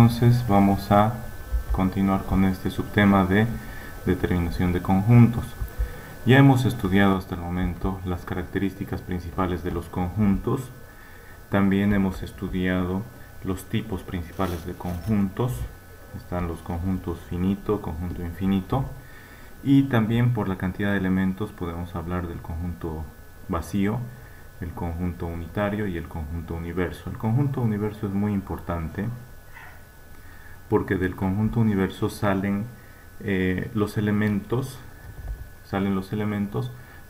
Entonces vamos a continuar con este subtema de determinación de conjuntos. Ya hemos estudiado hasta el momento las características principales de los conjuntos. También hemos estudiado los tipos principales de conjuntos. Están los conjuntos finito, conjunto infinito. Y también por la cantidad de elementos podemos hablar del conjunto vacío, el conjunto unitario y el conjunto universo. El conjunto universo es muy importante porque del conjunto universo salen los elementos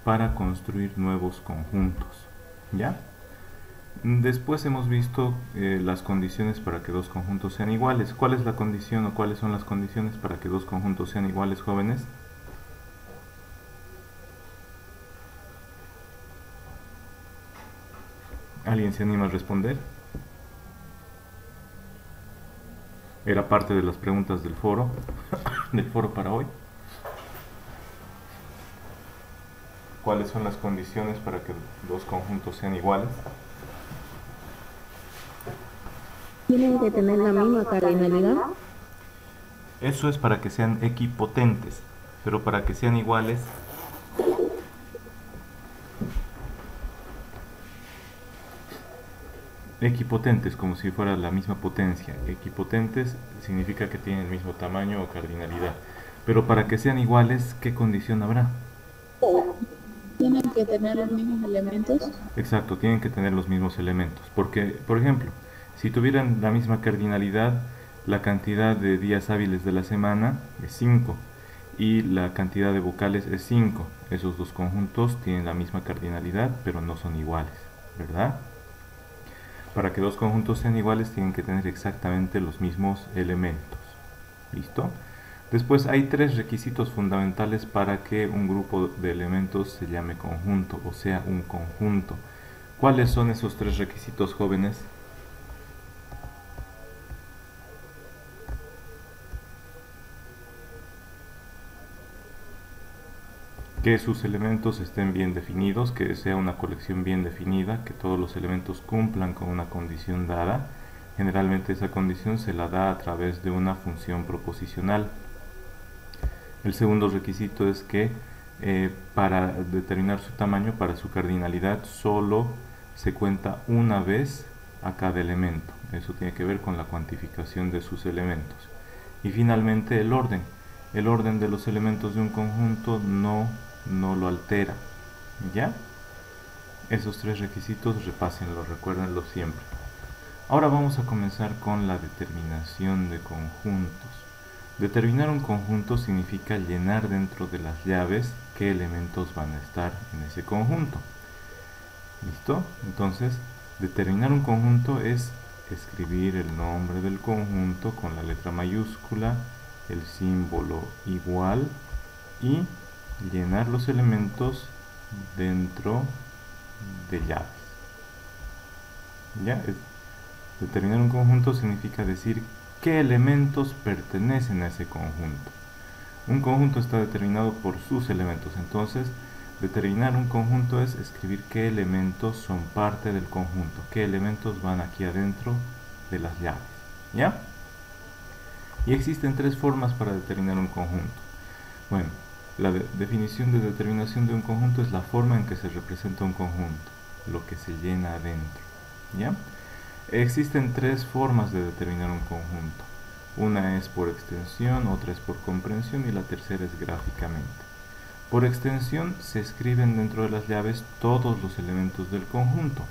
para construir nuevos conjuntos, ¿ya? Después hemos visto las condiciones para que dos conjuntos sean iguales. ¿Cuál es la condición o cuáles son las condiciones para que dos conjuntos sean iguales, jóvenes? ¿Alguien se anima a responder? Era parte de las preguntas del foro para hoy. ¿Cuáles son las condiciones para que dos conjuntos sean iguales? Tienen que tener la misma cardinalidad. Eso es para que sean equipotentes, pero para que sean iguales, equipotentes, como si fuera la misma potencia. Equipotentes significa que tienen el mismo tamaño o cardinalidad. Pero para que sean iguales, ¿qué condición habrá? Tienen que tener los mismos elementos. Exacto, tienen que tener los mismos elementos. Porque, por ejemplo, si tuvieran la misma cardinalidad, la cantidad de días hábiles de la semana es 5 y la cantidad de vocales es 5. Esos dos conjuntos tienen la misma cardinalidad, pero no son iguales, ¿verdad? Para que dos conjuntos sean iguales tienen que tener exactamente los mismos elementos. ¿Listo? Después hay tres requisitos fundamentales para que un grupo de elementos se llame conjunto, o sea, un conjunto. ¿Cuáles son esos tres requisitos, jóvenes? Que sus elementos estén bien definidos, que sea una colección bien definida, que todos los elementos cumplan con una condición dada. Generalmente esa condición se la da a través de una función proposicional. El segundo requisito es que para determinar su tamaño, para su cardinalidad, solo se cuenta una vez a cada elemento. Eso tiene que ver con la cuantificación de sus elementos. Y finalmente el orden. El orden de los elementos de un conjunto no lo altera. ¿Ya? Esos tres requisitos repásenlo, recuérdenlo siempre. Ahora vamos a comenzar con la determinación de conjuntos. Determinar un conjunto significa llenar dentro de las llaves qué elementos van a estar en ese conjunto. ¿Listo? Entonces, determinar un conjunto es escribir el nombre del conjunto con la letra mayúscula, el símbolo igual y llenar los elementos dentro de llaves. ¿Ya? Determinar un conjunto significa decir qué elementos pertenecen a ese conjunto. Un conjunto está determinado por sus elementos, entonces determinar un conjunto es escribir qué elementos son parte del conjunto, qué elementos van aquí adentro de las llaves. ¿Ya? Y existen tres formas para determinar un conjunto. Bueno, la definición de determinación de un conjunto es la forma en que se representa un conjunto, lo que se llena adentro. ¿Ya? Existen tres formas de determinar un conjunto. Una es por extensión, otra es por comprensión y la tercera es gráficamente. Por extensión se escriben dentro de las llaves todos los elementos del conjunto.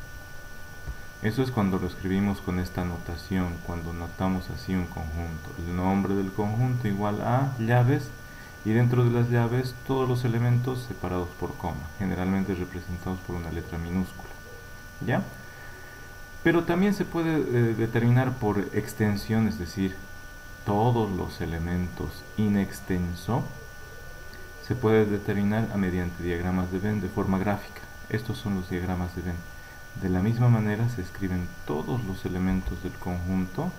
Eso es cuando lo escribimos con esta notación, cuando notamos así un conjunto. El nombre del conjunto igual a llaves y dentro de las llaves todos los elementos separados por coma, generalmente representados por una letra minúscula. ¿Ya? Pero también se puede determinar por extensión, es decir, todos los elementos in extenso se puede determinar mediante diagramas de Venn de forma gráfica. Estos son los diagramas de Venn. De la misma manera se escriben todos los elementos del conjunto.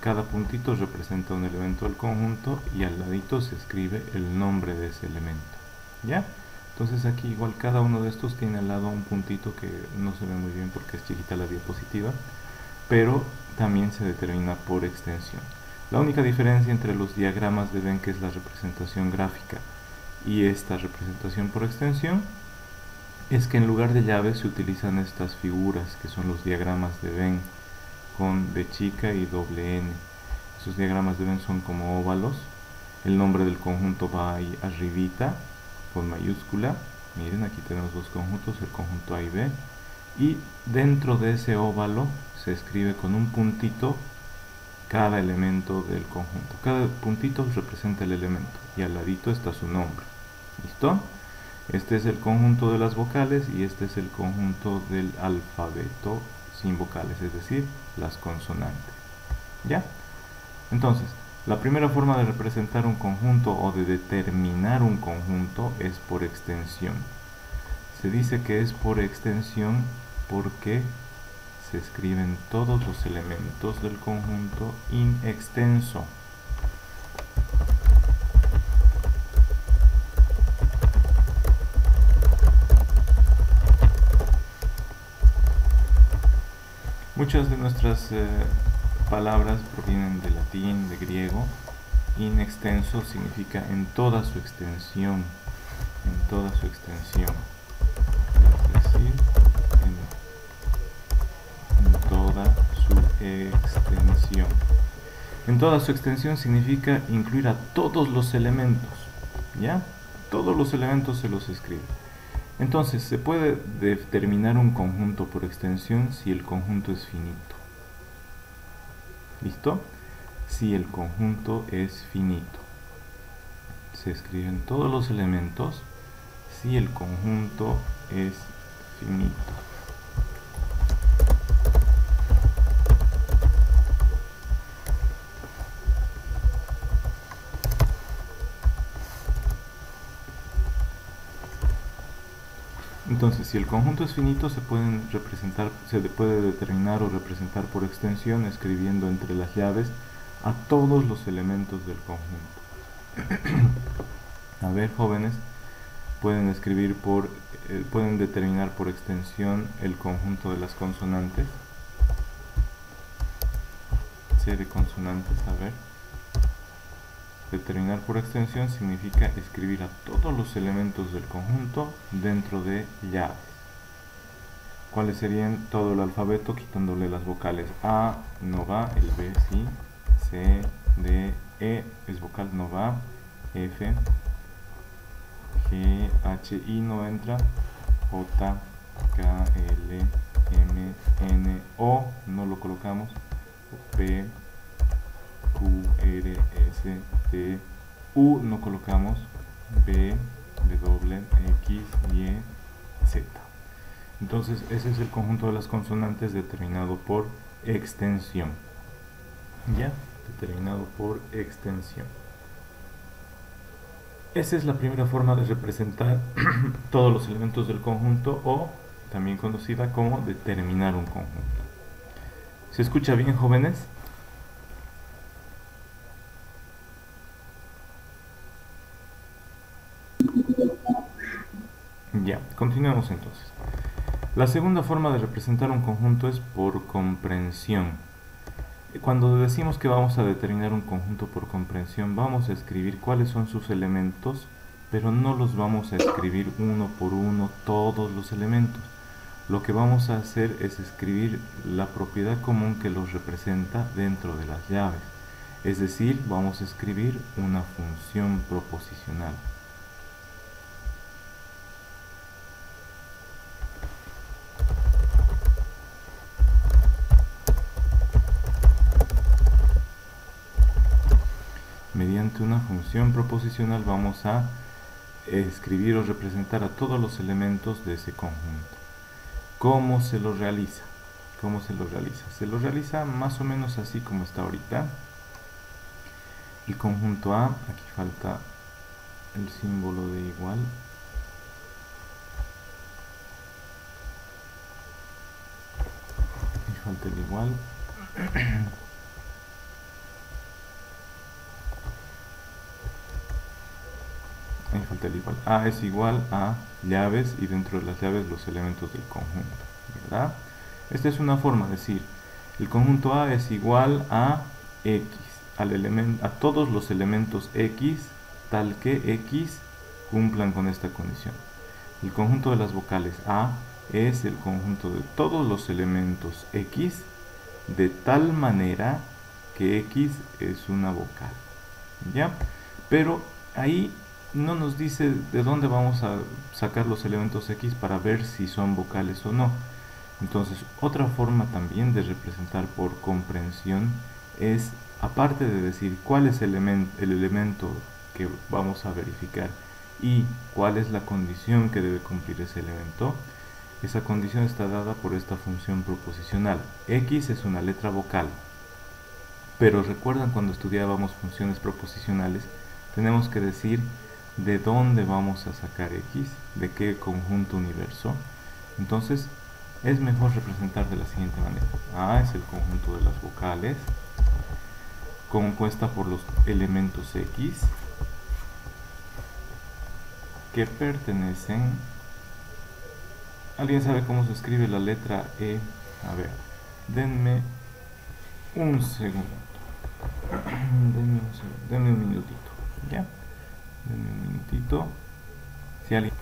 Cada puntito representa un elemento del conjunto y al ladito se escribe el nombre de ese elemento. ¿Ya? Entonces aquí igual cada uno de estos tiene al lado un puntito que no se ve muy bien porque es chiquita la diapositiva, pero también se determina por extensión. La única diferencia entre los diagramas de Venn, que es la representación gráfica, y esta representación por extensión, es que en lugar de llaves se utilizan estas figuras, que son los diagramas de Venn, con B chica y doble N. Esos diagramas de Venn son como óvalos. El nombre del conjunto va ahí arribita, con mayúscula. Miren, aquí tenemos dos conjuntos, el conjunto A y B. Y dentro de ese óvalo se escribe con un puntito cada elemento del conjunto. Cada puntito representa el elemento y al ladito está su nombre. ¿Listo? Este es el conjunto de las vocales y este es el conjunto del alfabeto sin vocales, es decir, las consonantes. ¿Ya? Entonces, la primera forma de representar un conjunto o de determinar un conjunto es por extensión. Se dice que es por extensión porque se escriben todos los elementos del conjunto in extenso. Muchas de nuestras palabras provienen de latín, de griego. In extenso significa en toda su extensión, en toda su extensión, es decir, en toda su extensión. En toda su extensión significa incluir a todos los elementos, ¿ya? Todos los elementos se los escribe. Entonces, se puede determinar un conjunto por extensión si el conjunto es finito. ¿Listo? Si el conjunto es finito. Se escriben todos los elementos si el conjunto es finito. Entonces, si el conjunto es finito, se puede determinar o representar por extensión escribiendo entre las llaves a todos los elementos del conjunto. A ver, jóvenes, pueden determinar por extensión el conjunto de las consonantes. Serie de consonantes, a ver. Determinar por extensión significa escribir a todos los elementos del conjunto dentro de llaves. ¿Cuáles serían? Todo el alfabeto quitándole las vocales. A no va, el B sí, C, D, E es vocal, no va, F, G, H, I no entra, J, K, L, M, N, O no lo colocamos, P, Q, R, S, T, U no colocamos, B, W, X, Y, Z. Entonces ese es el conjunto de las consonantes determinado por extensión. ¿Ya? Determinado por extensión. Esa es la primera forma de representar todos los elementos del conjunto, o también conocida como determinar un conjunto. ¿Se escucha bien, jóvenes? Ya, continuemos entonces. La segunda forma de representar un conjunto es por comprensión. Cuando decimos que vamos a determinar un conjunto por comprensión, vamos a escribir cuáles son sus elementos, pero no los vamos a escribir uno por uno todos los elementos. Lo que vamos a hacer es escribir la propiedad común que los representa dentro de las llaves. Es decir, vamos a escribir una función proposicional. Mediante una función proposicional vamos a escribir o representar a todos los elementos de ese conjunto. ¿Cómo se lo realiza? ¿Cómo se lo realiza? Se lo realiza más o menos así como está ahorita. El conjunto A, aquí falta el símbolo de igual. Aquí falta el igual. Ahí falta el igual. A es igual a llaves y dentro de las llaves los elementos del conjunto, ¿verdad? Esta es una forma de decir, El conjunto A es igual a X, a todos los elementos X, tal que X cumplan con esta condición. El conjunto de las vocales A es el conjunto de todos los elementos X, de tal manera que X es una vocal. ¿Ya? Pero ahí no nos dice de dónde vamos a sacar los elementos X para ver si son vocales o no. Entonces, otra forma también de representar por comprensión es, aparte de decir cuál es el elemento que vamos a verificar y cuál es la condición que debe cumplir ese elemento, esa condición está dada por esta función proposicional. X es una letra vocal, pero recuerdan cuando estudiábamos funciones proposicionales, tenemos que decir de dónde vamos a sacar X, de qué conjunto universo. Entonces, es mejor representar de la siguiente manera. A es el conjunto de las vocales, compuesta por los elementos X, que pertenecen... ¿Alguien sabe cómo se escribe la letra E? A ver, denme un segundo. Denme un minutito. ¿Ya? Denme un minutito. Si alguien...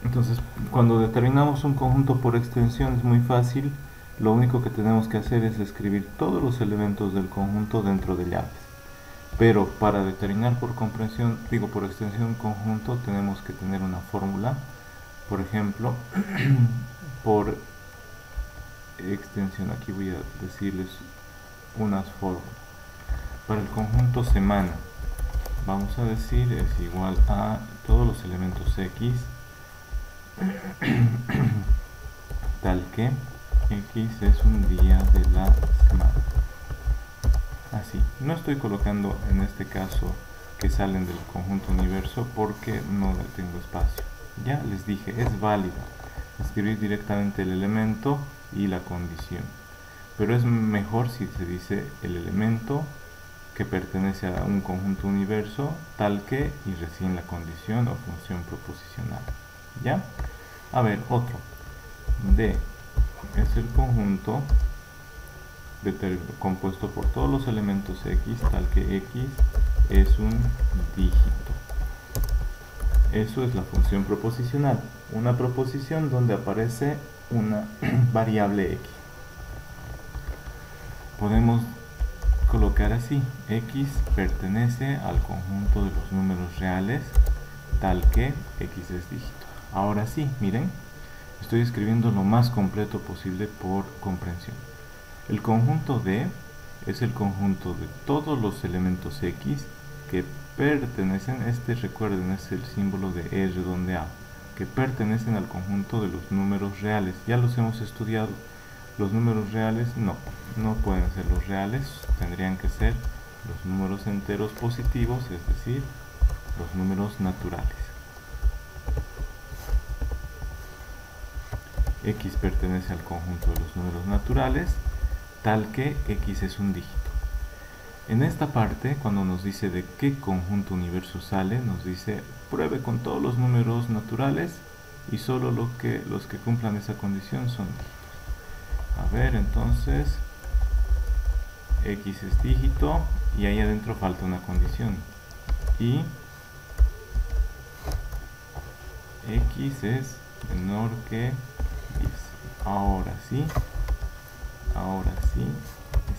Entonces, cuando determinamos un conjunto por extensión es muy fácil. Lo único que tenemos que hacer es escribir todos los elementos del conjunto dentro de llaves. Pero para determinar por comprensión, por extensión un conjunto, tenemos que tener una fórmula. Por ejemplo, por extensión, aquí voy a decirles unas fórmulas. Para el conjunto semana, vamos a decir es igual a todos los elementos X, tal que X es un día de la semana. Así, no estoy colocando en este caso que salen del conjunto universo porque no tengo espacio. Ya les dije, es válida escribir directamente el elemento y la condición, pero es mejor si se dice el elemento que pertenece a un conjunto universo tal que y recién la condición o función proposicional. ¿Ya? A ver, otro. D es el conjunto compuesto por todos los elementos X tal que X es un dígito. Eso es la función proposicional, una proposición donde aparece una variable X. Podemos colocar así: X pertenece al conjunto de los números reales tal que X es dígito. Ahora sí, miren, estoy escribiendo lo más completo posible por comprensión. El conjunto D es el conjunto de todos los elementos X que pertenecen, recuerden, es el símbolo de E redondeado, que pertenecen al conjunto de los números reales. Ya los hemos estudiado. Los números reales no pueden ser los reales, tendrían que ser los números enteros positivos, es decir, los números naturales. X pertenece al conjunto de los números naturales, tal que X es un dígito. En esta parte, cuando nos dice de qué conjunto universo sale, nos dice pruebe con todos los números naturales y solo los que cumplan esa condición son dígitos. A ver, entonces X es dígito y ahí adentro falta una condición y X es menor que 10. Ahora sí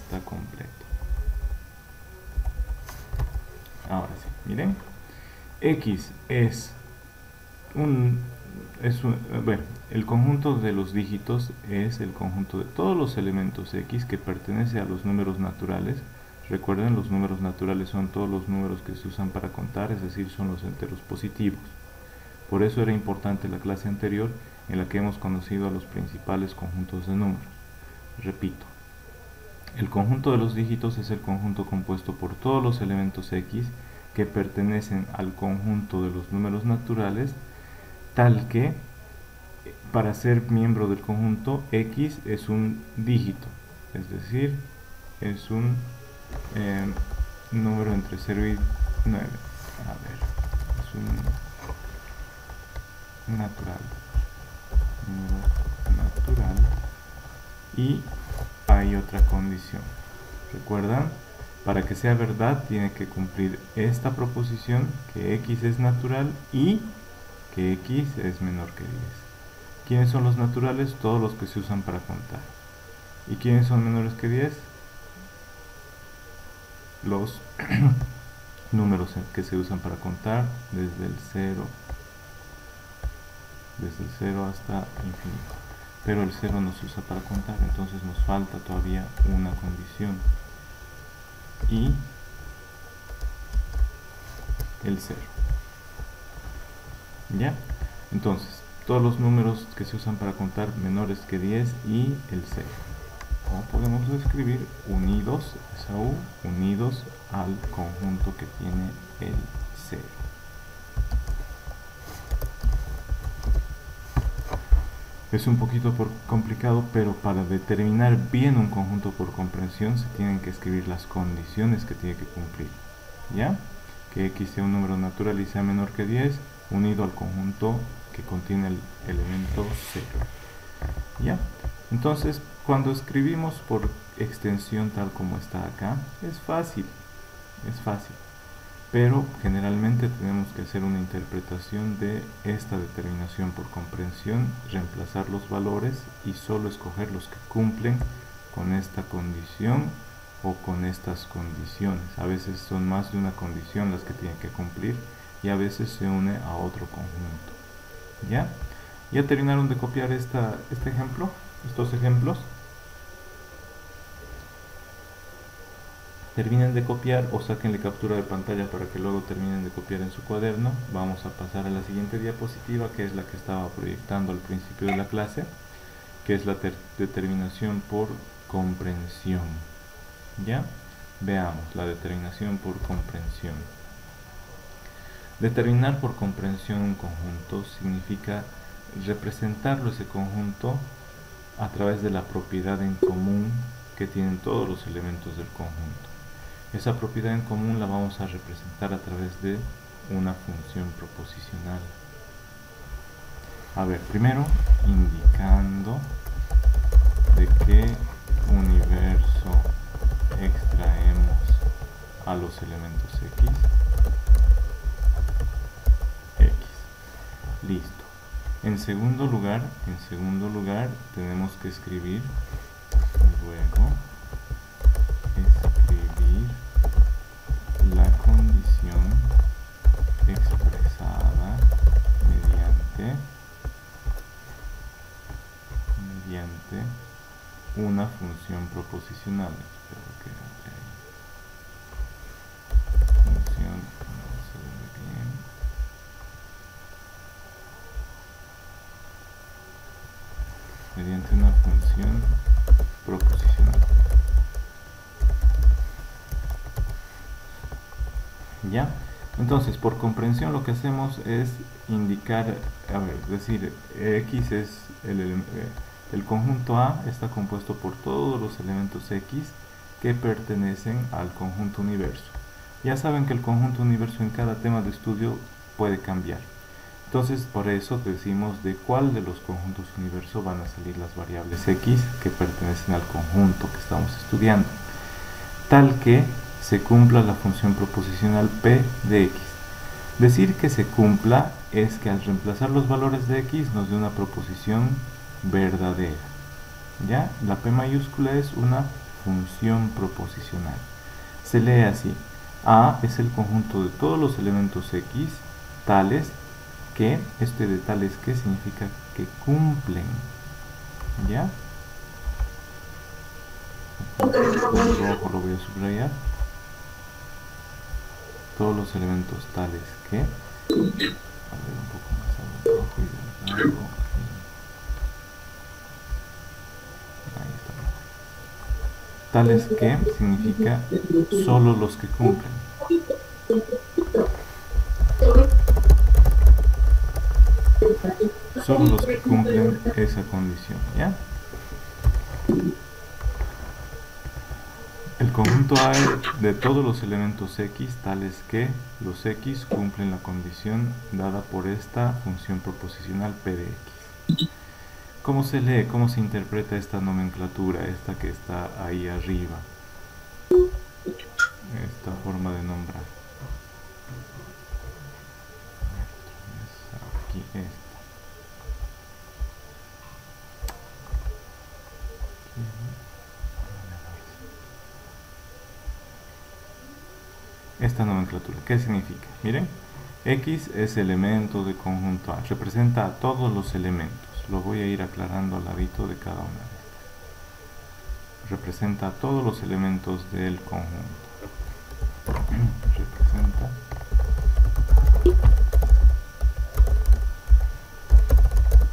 está completo. Ahora sí, miren, X el conjunto de los dígitos es el conjunto de todos los elementos X que pertenece a los números naturales. Recuerden, los números naturales son todos los números que se usan para contar, es decir, son los enteros positivos. Por eso era importante la clase anterior en la que hemos conocido a los principales conjuntos de números. Repito, el conjunto de los dígitos es el conjunto compuesto por todos los elementos X que pertenecen al conjunto de los números naturales, tal que para ser miembro del conjunto X es un dígito, es decir, es un número entre 0 y 9. A ver, es un número natural y hay otra condición. ¿Recuerdan? Para que sea verdad tiene que cumplir esta proposición, que x es natural y que x es menor que 10. ¿Quiénes son los naturales? Todos los que se usan para contar. ¿Y quiénes son menores que 10? Los números que se usan para contar desde el 0 hasta infinito. Pero el 0 no se usa para contar, entonces nos falta todavía una condición. Y el 0. ¿Ya? Entonces, todos los números que se usan para contar menores que 10 y el 0. O podemos escribir unidos, esa U, unidos al conjunto que tiene el 0. Es un poquito complicado, pero para determinar bien un conjunto por comprensión se tienen que escribir las condiciones que tiene que cumplir. ¿Ya? Que x sea un número natural y sea menor que 10, unido al conjunto que contiene el elemento 0. ¿Ya? Entonces, cuando escribimos por extensión tal como está acá, es fácil, pero generalmente tenemos que hacer una interpretación de esta determinación por comprensión, reemplazar los valores y solo escoger los que cumplen con esta condición o con estas condiciones. A veces son más de una condición las que tienen que cumplir y a veces se une a otro conjunto. ¿Ya? ¿Ya terminaron de copiar este ejemplo? Estos ejemplos. Terminen de copiar o saquenle captura de pantalla para que luego terminen de copiar en su cuaderno. Vamos a pasar a la siguiente diapositiva, que es la que estaba proyectando al principio de la clase, que es la determinación por comprensión. ¿Ya? Veamos la determinación por comprensión. Determinar por comprensión un conjunto significa representarlo, ese conjunto, a través de la propiedad en común que tienen todos los elementos del conjunto. Esa propiedad en común la vamos a representar a través de una función proposicional. A ver, primero indicando de qué universo extraemos a los elementos x. Listo. En segundo lugar tenemos que escribir la condición expresada mediante una función proposicional. Espero que función, no se ve bien. Mediante una función proposicional. ¿Ya? Entonces, por comprensión lo que hacemos es indicar, decir, x es el conjunto A está compuesto por todos los elementos x que pertenecen al conjunto universo. Ya saben que el conjunto universo en cada tema de estudio puede cambiar. Entonces, por eso decimos de cuál de los conjuntos universo van a salir las variables x que pertenecen al conjunto que estamos estudiando, tal que se cumpla la función proposicional p de x. Decir que se cumpla es que al reemplazar los valores de x nos dé una proposición verdadera. ¿Ya? La p mayúscula es una función proposicional. Se lee así: A es el conjunto de todos los elementos x tales que, este de tales que significa que cumplen. ¿Ya? Con rojo lo voy a subrayar. Todos los elementos tales que, a ver, un poco más abajo y delgado, ahí está. Tales que significa solo los que cumplen. Solo los que cumplen esa condición, ¿ya? El conjunto A de todos los elementos x tales que los x cumplen la condición dada por esta función proposicional p de x. ¿Cómo se lee, cómo se interpreta esta nomenclatura, esta que está ahí arriba? Esta forma de nombrar. Aquí esta. Esta nomenclatura, ¿qué significa? Miren, X es elemento de conjunto A, representa a todos los elementos. Lo voy a ir aclarando al ladito de cada una de estas. Representa a todos los elementos del conjunto. Representa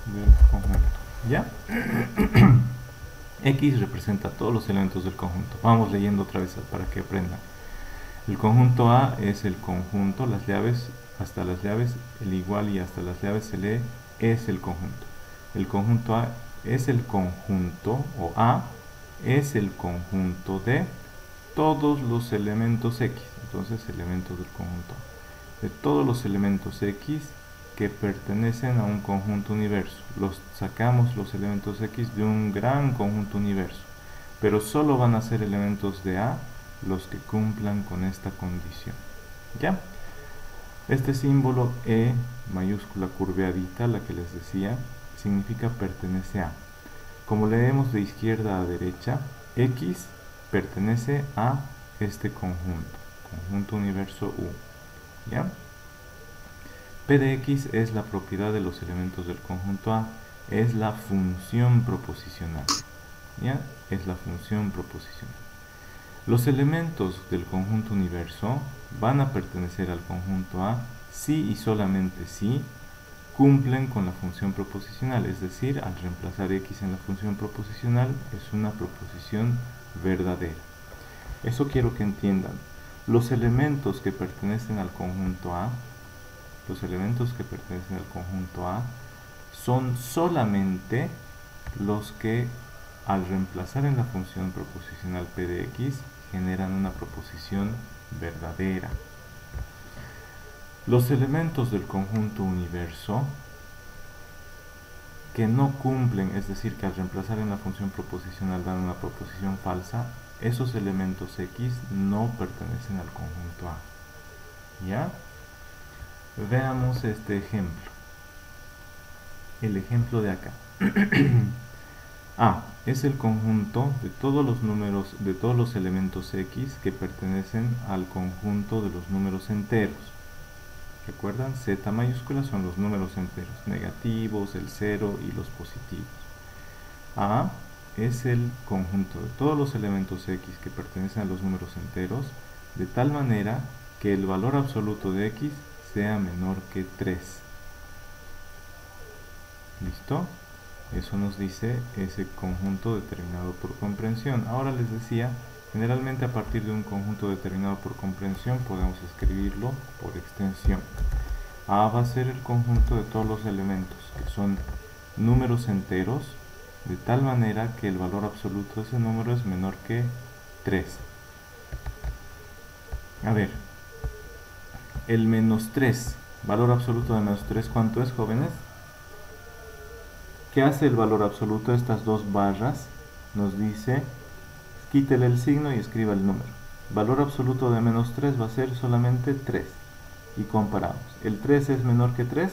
del conjunto. ¿Ya? X representa todos los elementos del conjunto. Vamos leyendo otra vez para que aprendan. El conjunto A es el conjunto, las llaves, hasta las llaves, el igual y hasta las llaves se lee es el conjunto. El conjunto A es el conjunto, o A es el conjunto de todos los elementos X. Entonces, elementos del conjunto A. De todos los elementos X que pertenecen a un conjunto universo. Sacamos los elementos X de un gran conjunto universo. Pero solo van a ser elementos de A los que cumplan con esta condición. ¿Ya? Este símbolo E mayúscula curveadita, la que les decía, significa pertenece a. Como leemos de izquierda a derecha, X pertenece a este conjunto universo U. ¿Ya? P de X es la propiedad de los elementos del conjunto A, es la función proposicional. ¿Ya? Es la función proposicional. Los elementos del conjunto universo van a pertenecer al conjunto A si y solamente si cumplen con la función proposicional, es decir, al reemplazar X en la función proposicional es una proposición verdadera. Eso quiero que entiendan. Los elementos que pertenecen al conjunto A, son solamente los que al reemplazar en la función proposicional P de X generan una proposición verdadera. Los elementos del conjunto universo que no cumplen, es decir, que al reemplazar en la función proposicional dan una proposición falsa, esos elementos X no pertenecen al conjunto A. ¿Ya? Veamos este ejemplo. El ejemplo de acá. A es el conjunto de todos los números, de todos los elementos X que pertenecen al conjunto de los números enteros. ¿Recuerdan? Z mayúscula son los números enteros, negativos, el 0 y los positivos. A es el conjunto de todos los elementos X que pertenecen a los números enteros, de tal manera que el valor absoluto de X sea menor que 3. ¿Listo? Eso nos dice ese conjunto determinado por comprensión. Ahora les decía, generalmente a partir de un conjunto determinado por comprensión podemos escribirlo por extensión. A va a ser el conjunto de todos los elementos, que son números enteros, de tal manera que el valor absoluto de ese número es menor que 3. A ver, el menos 3, valor absoluto de menos 3, ¿cuánto es, jóvenes? ¿Qué hace el valor absoluto de estas dos barras? Nos dice, quítele el signo y escriba el número. Valor absoluto de menos 3 va a ser solamente 3. Y comparamos. ¿El 3 es menor que 3?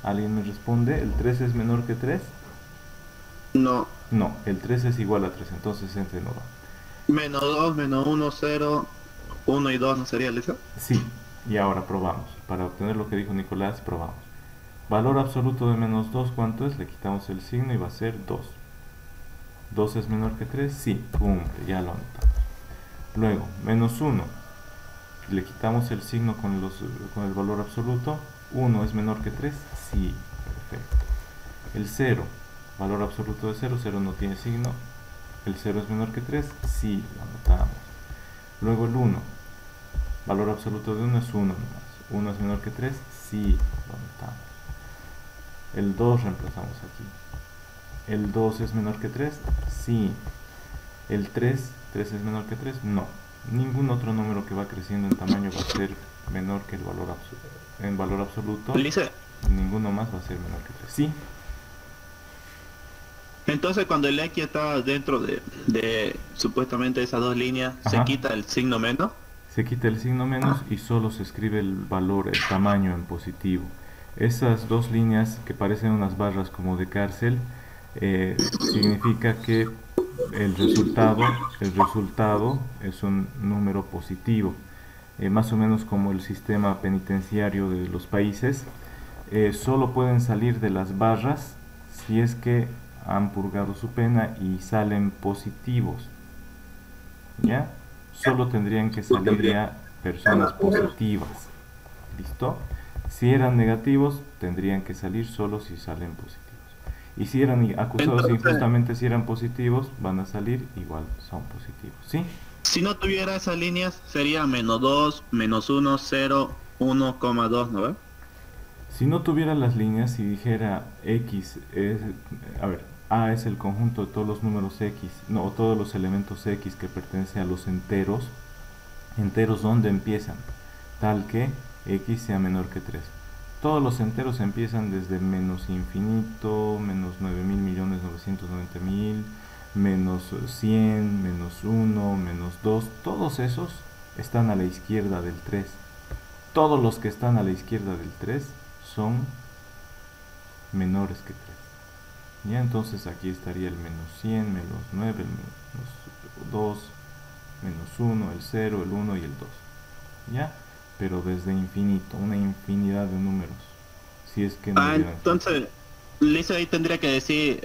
¿Alguien me responde? ¿El 3 es menor que 3? No. No, el 3 es igual a 3, entonces entre no va. Menos 2, menos 1, 0, 1 y 2, ¿no sería eso? Sí, y ahora probamos. Para obtener lo que dijo Nicolás, probamos. Valor absoluto de menos 2, ¿cuánto es? Le quitamos el signo y va a ser 2. ¿2 es menor que 3? Sí, cumple, ya lo anotamos. Luego, menos 1. Le quitamos el signo con el valor absoluto. 1 es menor que 3? Sí, perfecto. El 0, valor absoluto de 0, 0 no tiene signo. ¿El 0 es menor que 3? Sí, lo anotamos. Luego el 1, valor absoluto de 1 es 1 nomás. ¿1 es menor que 3? Sí, lo anotamos. El 2 reemplazamos aquí. ¿El 2 es menor que 3? Sí. ¿El 3 es menor que 3? No. Ningún otro número que va creciendo en tamaño va a ser menor que el valor absoluto. En valor absoluto, Lice, ninguno más va a ser menor que 3. Sí. Entonces cuando el X está dentro de supuestamente esas dos líneas, se Ajá. quita el signo menos. Se quita el signo menos y solo se escribe el valor, el tamaño en positivo. Esas dos líneas que parecen unas barras como de cárcel, significa que el resultado es un número positivo. Más o menos como el sistema penitenciario de los países, solo pueden salir de las barras si es que han purgado su pena y salen positivos. ¿Ya? Solo tendrían que salir ya personas positivas. ¿Listo? Si eran negativos, tendrían que salir solo si salen positivos. Y si eran acusados Entonces, injustamente, si eran positivos, van a salir igual, son positivos. ¿Sí? si no tuviera esas líneas, sería -2, -1, 0, 1,2, ¿no ve? Si no tuviera las líneas, si dijera X es, a ver, A es el conjunto de todos los números X, no, todos los elementos X que pertenecen a los enteros, enteros donde empiezan, tal que X sea menor que 3. Todos los enteros empiezan desde menos infinito, menos 9.000.990.000, menos 100, menos 1, menos 2, todos esos están a la izquierda del 3. Todos los que están a la izquierda del 3 son menores que 3. Ya, entonces aquí estaría el menos 100, menos 9, el menos 2, menos 1, el 0, el 1 y el 2. ¿Ya? Pero desde infinito, una infinidad de números. Si es que no hubieran... Entonces, Lisa ahí tendría que decir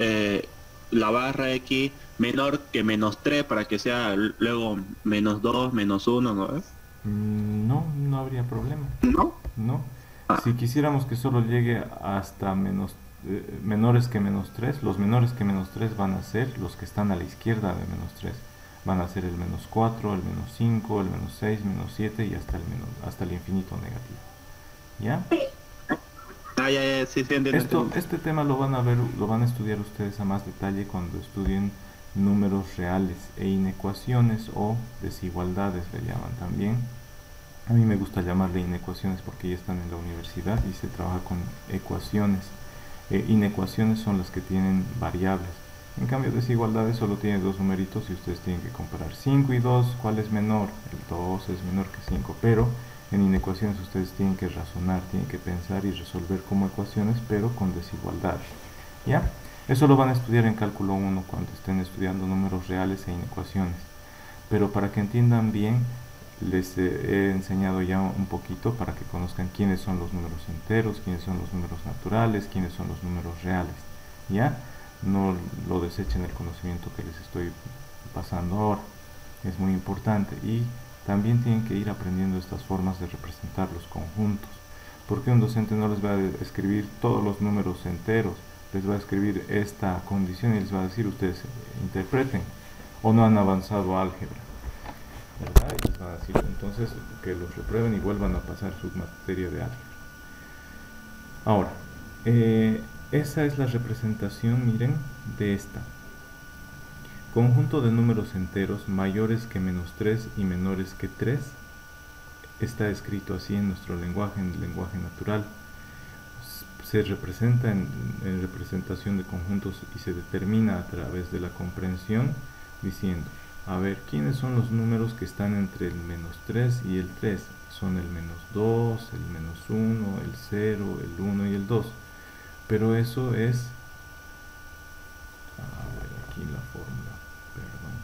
la barra X menor que -3 para que sea luego -2, -1, ¿no ve? No, no habría problema. ¿No? No. Ah, Si quisiéramos que solo llegue hasta menores que -3, los menores que -3 van a ser los que están a la izquierda de -3. Van a ser el -4, el -5, el -6, -7 y hasta el infinito negativo. ¿Ya? ya, sí, sí, entiendo, entiendo. Este tema lo van a ver, lo van a estudiar ustedes a más detalle cuando estudien números reales e inecuaciones o desigualdades, le llaman también. A mí me gusta llamarle inecuaciones porque ya están en la universidad y se trabaja con ecuaciones. Inecuaciones son las que tienen variables. En cambio, desigualdades solo tiene dos numeritos y ustedes tienen que comparar 5 y 2, ¿cuál es menor? El 2 es menor que 5, pero en inecuaciones ustedes tienen que razonar, tienen que pensar y resolver como ecuaciones, pero con desigualdades. ¿Ya? Eso lo van a estudiar en cálculo 1 cuando estén estudiando números reales e inecuaciones. Pero para que entiendan bien, les he enseñado ya un poquito para que conozcan quiénes son los números enteros, quiénes son los números naturales, quiénes son los números reales. ¿Ya? No lo desechen el conocimiento que les estoy pasando ahora. Es muy importante. Y también tienen que ir aprendiendo estas formas de representar los conjuntos. Porque un docente no les va a escribir todos los números enteros, les va a escribir esta condición y les va a decir ustedes interpreten o no han avanzado a álgebra, ¿verdad? Y les va a decir entonces que los reprueben y vuelvan a pasar su materia de álgebra. Ahora, esa es la representación, miren, de esta. Conjunto de números enteros mayores que -3 y menores que 3 está escrito así en nuestro lenguaje, en el lenguaje natural. Se representa en representación de conjuntos y se determina a través de la comprensión diciendo, a ver, ¿quiénes son los números que están entre el -3 y el 3? Son el -2, el -1, el 0, el 1 y el 2. Pero eso es... A ver, aquí la fórmula, perdón.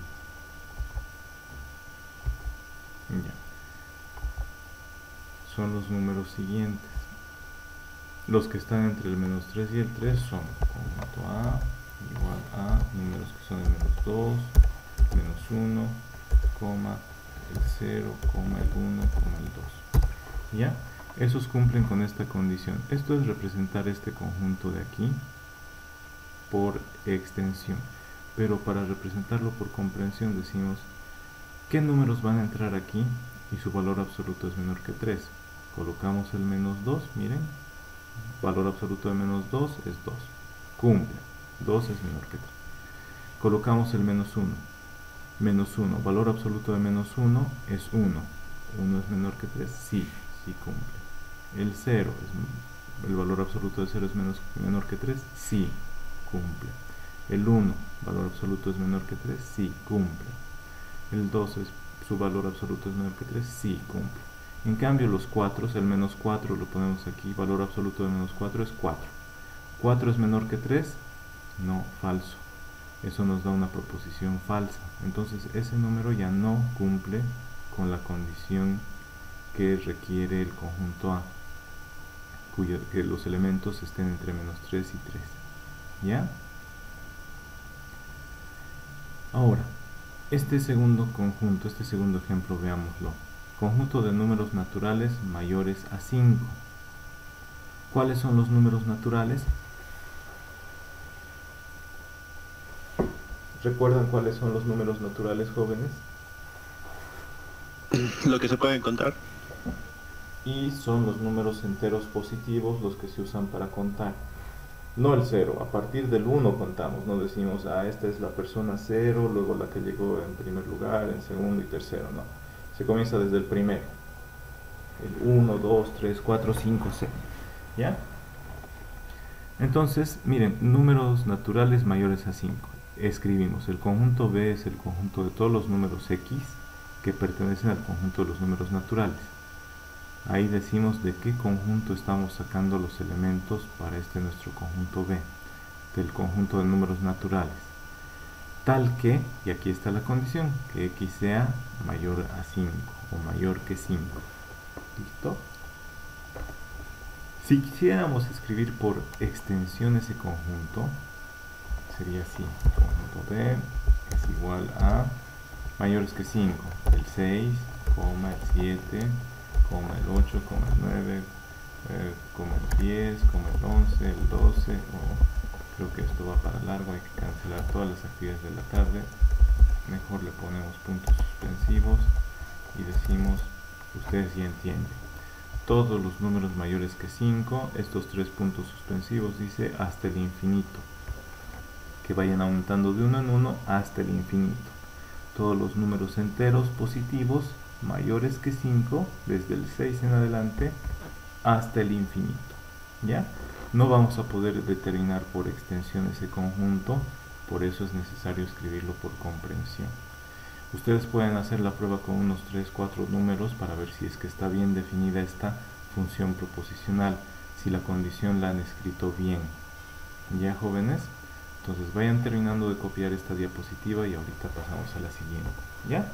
Ya. Son los números siguientes. Los que están entre el -3 y el 3 son conjunto A igual a números que son el -2, -1, el 0, el 1, el 2. ¿Ya? Esos cumplen con esta condición. Esto es representar este conjunto de aquí por extensión. Pero para representarlo por comprensión decimos ¿qué números van a entrar aquí? Y su valor absoluto es menor que 3. Colocamos el -2, miren. Valor absoluto de -2 es 2. Cumple. 2 es menor que 3. Colocamos el -1. -1. Valor absoluto de -1 es 1. 1 es menor que 3. Sí, sí cumple. El 0. El valor absoluto de 0 es menor que 3. Sí, cumple. El 1, valor absoluto es menor que 3, sí, cumple. El 2, su valor absoluto es menor que 3, sí, cumple. En cambio los 4, el menos 4 lo ponemos aquí, valor absoluto de menos 4 es 4. 4 es menor que 3, no, falso. Eso nos da una proposición falsa. Entonces ese número ya no cumple con la condición que requiere el conjunto A, que los elementos estén entre menos 3 y 3. ¿Ya? Ahora, este segundo conjunto, este segundo ejemplo, veámoslo. Conjunto de números naturales mayores a 5. ¿Cuáles son los números naturales? ¿Recuerdan cuáles son los números naturales, jóvenes? Lo que se puede encontrar. Y son los números enteros positivos los que se usan para contar. No el 0, a partir del 1 contamos, no decimos, esta es la persona 0, luego la que llegó en primer lugar, en segundo y tercero, no. Se comienza desde el primero. El 1, 2, 3, 4, 5, 6. ¿Ya? Entonces, miren, números naturales mayores a 5. Escribimos, el conjunto B es el conjunto de todos los números X que pertenecen al conjunto de los números naturales. Ahí decimos de qué conjunto estamos sacando los elementos para este nuestro conjunto B, del conjunto de números naturales. Tal que, y aquí está la condición, que X sea mayor a 5 o mayor que 5. ¿Listo? Si quisiéramos escribir por extensión ese conjunto, sería así, conjunto B es igual a mayores que 5, el 6, el 7, el 8, el 9, el 10, el 11, el 12, creo que esto va para largo, hay que cancelar todas las actividades de la tarde, mejor le ponemos puntos suspensivos y decimos, ustedes ya entienden, todos los números mayores que 5, estos 3 puntos suspensivos dice hasta el infinito, que vayan aumentando de uno en uno hasta el infinito. Todos los números enteros positivos mayores que 5, desde el 6 en adelante hasta el infinito. ¿Ya? No vamos a poder determinar por extensión ese conjunto, por eso es necesario escribirlo por comprensión. Ustedes pueden hacer la prueba con unos 3, 4 números para ver si es que está bien definida esta función proposicional, si la condición la han escrito bien. ¿Ya, jóvenes? Entonces vayan terminando de copiar esta diapositiva y ahorita pasamos a la siguiente. ¿Ya?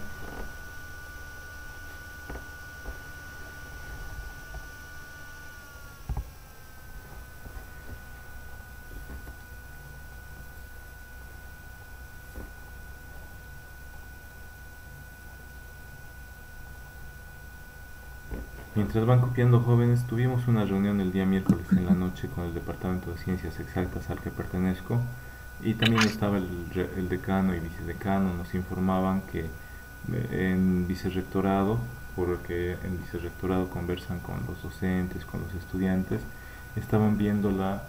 Mientras van copiando, jóvenes, tuvimos una reunión el día miércoles en la noche con el Departamento de Ciencias Exactas al que pertenezco y también estaba el decano y vicedecano. Nos informaban que en vicerrectorado, porque en vicerrectorado conversan con los docentes, con los estudiantes, estaban viendo la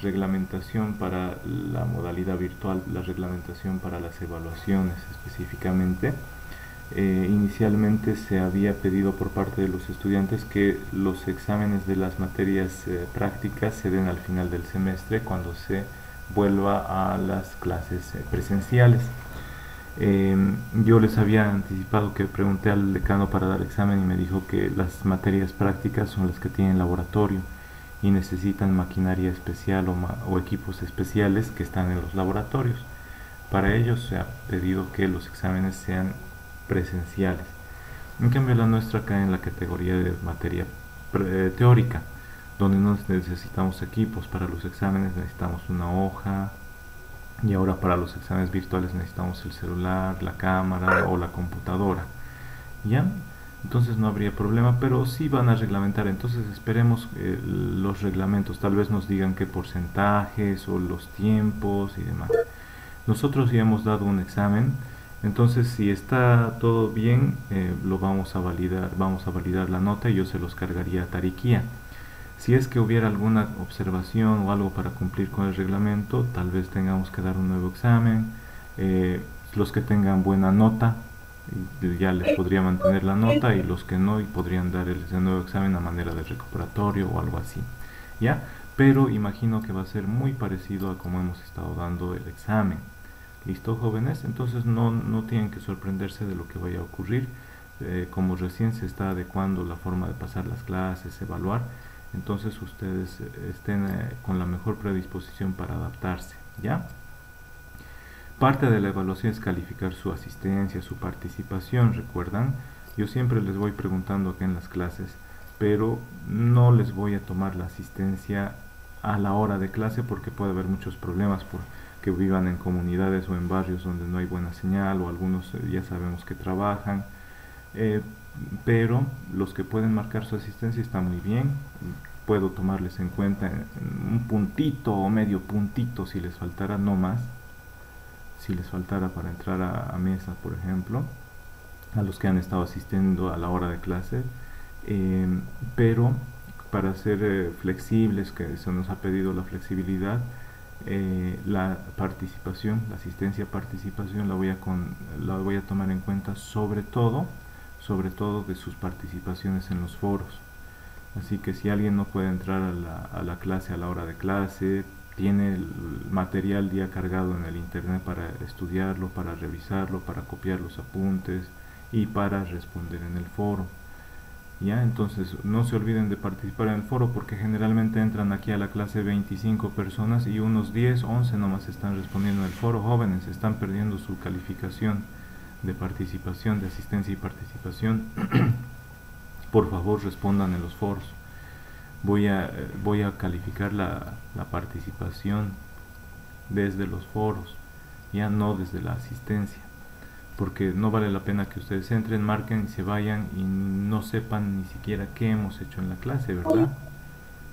reglamentación para la modalidad virtual, la reglamentación para las evaluaciones específicamente. Inicialmente se había pedido por parte de los estudiantes que los exámenes de las materias prácticas se den al final del semestre cuando se vuelva a las clases presenciales. Yo les había anticipado que pregunté al decano para dar examen y me dijo que las materias prácticas son las que tienen laboratorio y necesitan maquinaria especial o equipos especiales que están en los laboratorios. Para ello se ha pedido que los exámenes sean presenciales. En cambio la nuestra cae en la categoría de materia teórica, donde no necesitamos equipos. Para los exámenes necesitamos una hoja y ahora para los exámenes virtuales necesitamos el celular, la cámara o la computadora. ¿Ya? Entonces no habría problema, pero sí van a reglamentar. Entonces esperemos los reglamentos, tal vez nos digan qué porcentajes o los tiempos y demás. Nosotros ya hemos dado un examen. Entonces si está todo bien, lo vamos a validar la nota y yo se los cargaría a Tariquía. Si es que hubiera alguna observación o algo para cumplir con el reglamento, tal vez tengamos que dar un nuevo examen. Los que tengan buena nota, ya les podría mantener la nota, y los que no, y podrían dar ese nuevo examen a manera de recuperatorio o algo así. ¿Ya? pero imagino que va a ser muy parecido a como hemos estado dando el examen. ¿Listo, jóvenes? Entonces no tienen que sorprenderse de lo que vaya a ocurrir. Como recién se está adecuando la forma de pasar las clases, evaluar, entonces ustedes estén con la mejor predisposición para adaptarse, ¿ya? Parte de la evaluación es calificar su asistencia, su participación, ¿recuerdan? Yo siempre les voy preguntando acá en las clases, pero no les voy a tomar la asistencia a la hora de clase porque puede haber muchos problemas porque vivan en comunidades o en barrios donde no hay buena señal, o algunos ya sabemos que trabajan, pero los que pueden marcar su asistencia está muy bien. Puedo tomarles en cuenta en un puntito o medio puntito si les faltara, no más, si les faltara para entrar a mesa, por ejemplo, a los que han estado asistiendo a la hora de clase, pero para ser flexibles, que se nos ha pedido la flexibilidad, la participación, la asistencia a participación la voy a tomar en cuenta sobre todo de sus participaciones en los foros. Así que si alguien no puede entrar a la clase a la hora de clase, tiene el material ya cargado en el internet para estudiarlo, para revisarlo, para copiar los apuntes y para responder en el foro. ¿Ya? Entonces no se olviden de participar en el foro, porque generalmente entran aquí a la clase 25 personas y unos 10, 11 nomás están respondiendo en el foro. Jóvenes, están perdiendo su calificación de participación, de asistencia y participación. Por favor, respondan en los foros. Voy a calificar la participación desde los foros, ya no desde la asistencia, porque no vale la pena que ustedes entren, marquen y se vayan y no sepan ni siquiera qué hemos hecho en la clase, ¿verdad?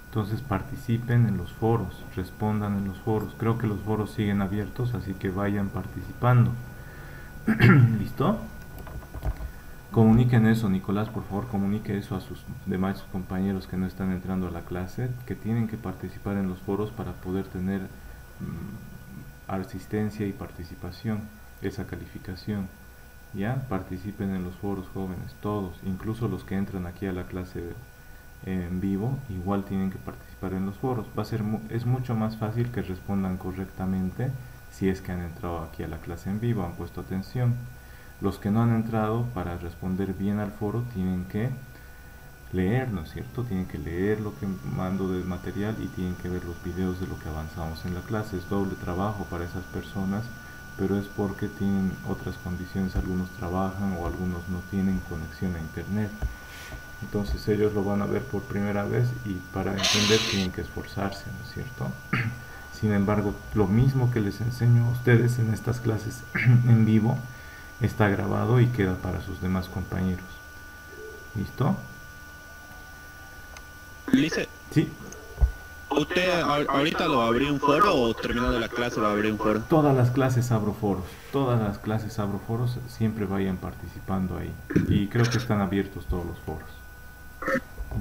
Entonces participen en los foros, respondan en los foros. Creo que los foros siguen abiertos, así que vayan participando. ¿Listo? Comuniquen eso, Nicolás, por favor, comunique eso a sus demás compañeros que no están entrando a la clase, que tienen que participar en los foros para poder tener asistencia y participación, esa calificación. Ya, participen en los foros, jóvenes, todos, incluso los que entran aquí a la clase en vivo, igual tienen que participar en los foros. Es mucho más fácil que respondan correctamente si es que han entrado aquí a la clase en vivo, han puesto atención. Los que no han entrado, para responder bien al foro, tienen que leer, ¿no es cierto? Tienen que leer lo que mando de material y tienen que ver los videos de lo que avanzamos en la clase. Es doble trabajo para esas personas, pero es porque tienen otras condiciones. Algunos trabajan o algunos no tienen conexión a internet. Entonces ellos lo van a ver por primera vez y para entender tienen que esforzarse, ¿no es cierto? Sin embargo, lo mismo que les enseño a ustedes en estas clases en vivo, está grabado y queda para sus demás compañeros. ¿Listo? Lice, Sí. ¿usted ahorita lo abrió un foro o terminando la clase va a abrir un foro? Todas las clases abro foros. Todas las clases abro foros. Siempre vayan participando ahí. Y creo que están abiertos todos los foros.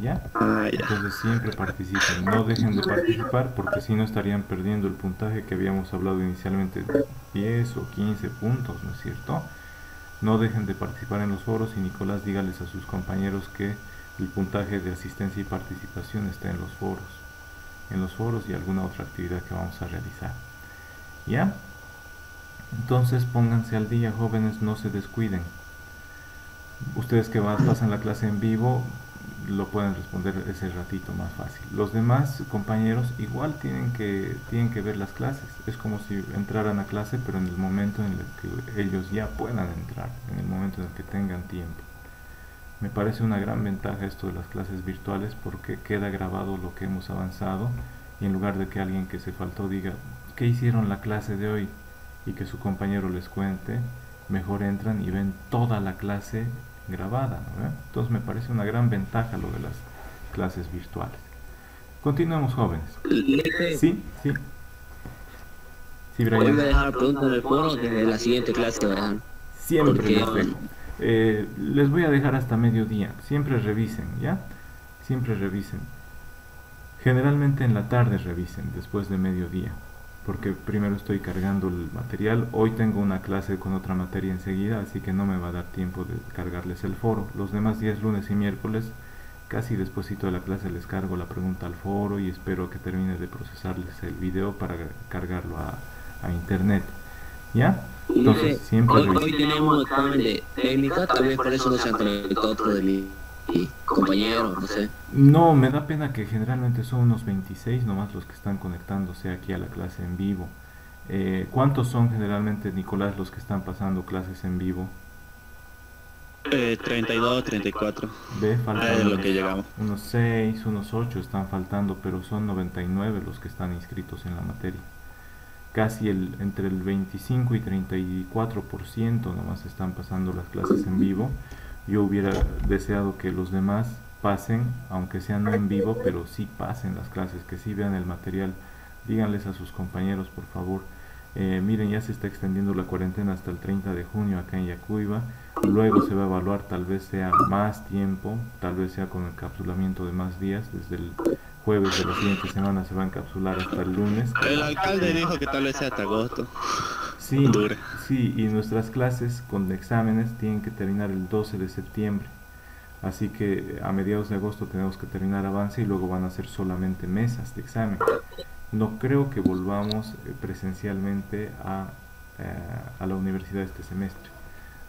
¿Ya? Ah, ya. Entonces siempre participen. No dejen de participar, porque si no estarían perdiendo el puntaje que habíamos hablado inicialmente, de 10 o 15 puntos, ¿no es cierto? No dejen de participar en los foros, y Nicolás, dígales a sus compañeros que el puntaje de asistencia y participación está en los foros y alguna otra actividad que vamos a realizar. ¿Ya? Entonces pónganse al día, jóvenes, no se descuiden. Ustedes que pasan la clase en vivo lo pueden responder ese ratito más fácil. Los demás compañeros igual tienen que ver las clases. Es como si entraran a clase, pero en el momento en el que ellos ya puedan entrar, en el momento en el que tengan tiempo. Me parece una gran ventaja esto de las clases virtuales, porque queda grabado lo que hemos avanzado, y en lugar de que alguien que se faltó diga ¿qué hicieron la clase de hoy? Y que su compañero les cuente, mejor entran y ven toda la clase grabada, ¿no? Entonces me parece una gran ventaja lo de las clases virtuales. Continuemos, jóvenes. Sí, sí. Sí, Voy a Brian. dejar preguntas en el foro desde la siguiente clase que vayan. Siempre Porque les dejo. Les voy a dejar hasta mediodía. Siempre revisen, ¿ya? Siempre revisen. Generalmente en la tarde revisen, después de mediodía, porque primero estoy cargando el material. Hoy tengo una clase con otra materia enseguida, así que no me va a dar tiempo de cargarles el foro. Los demás días, lunes y miércoles, casi despuesito de la clase les cargo la pregunta al foro y espero que termine de procesarles el video para cargarlo a internet. ¿Ya? Entonces siempre hoy tenemos examen de técnica, tal vez por eso no se han conectado otro de mis compañeros, no sé. No, me da pena que generalmente son unos 26 nomás los que están conectándose aquí a la clase en vivo. ¿Cuántos son generalmente, Nicolás, los que están pasando clases en vivo? 32, 34. Ve, faltan lo que llegamos. unos 6, unos 8 están faltando, pero son 99 los que están inscritos en la materia. Casi entre el 25 y 34% nomás están pasando las clases en vivo. Yo hubiera deseado que los demás pasen, aunque sean no en vivo, pero sí pasen las clases, que sí vean el material. Díganles a sus compañeros, por favor. Miren, ya se está extendiendo la cuarentena hasta el 30 de junio acá en Yacuiba. Luego se va a evaluar, tal vez sea más tiempo, tal vez sea con encapsulamiento de más días. Desde el jueves de la siguiente semana se va a encapsular hasta el lunes. El alcalde dijo que tal vez sea hasta agosto. Sí, sí, y nuestras clases con exámenes tienen que terminar el 12 de septiembre. Así que a mediados de agosto tenemos que terminar avance y luego van a ser solamente mesas de examen. No creo que volvamos presencialmente a la universidad este semestre.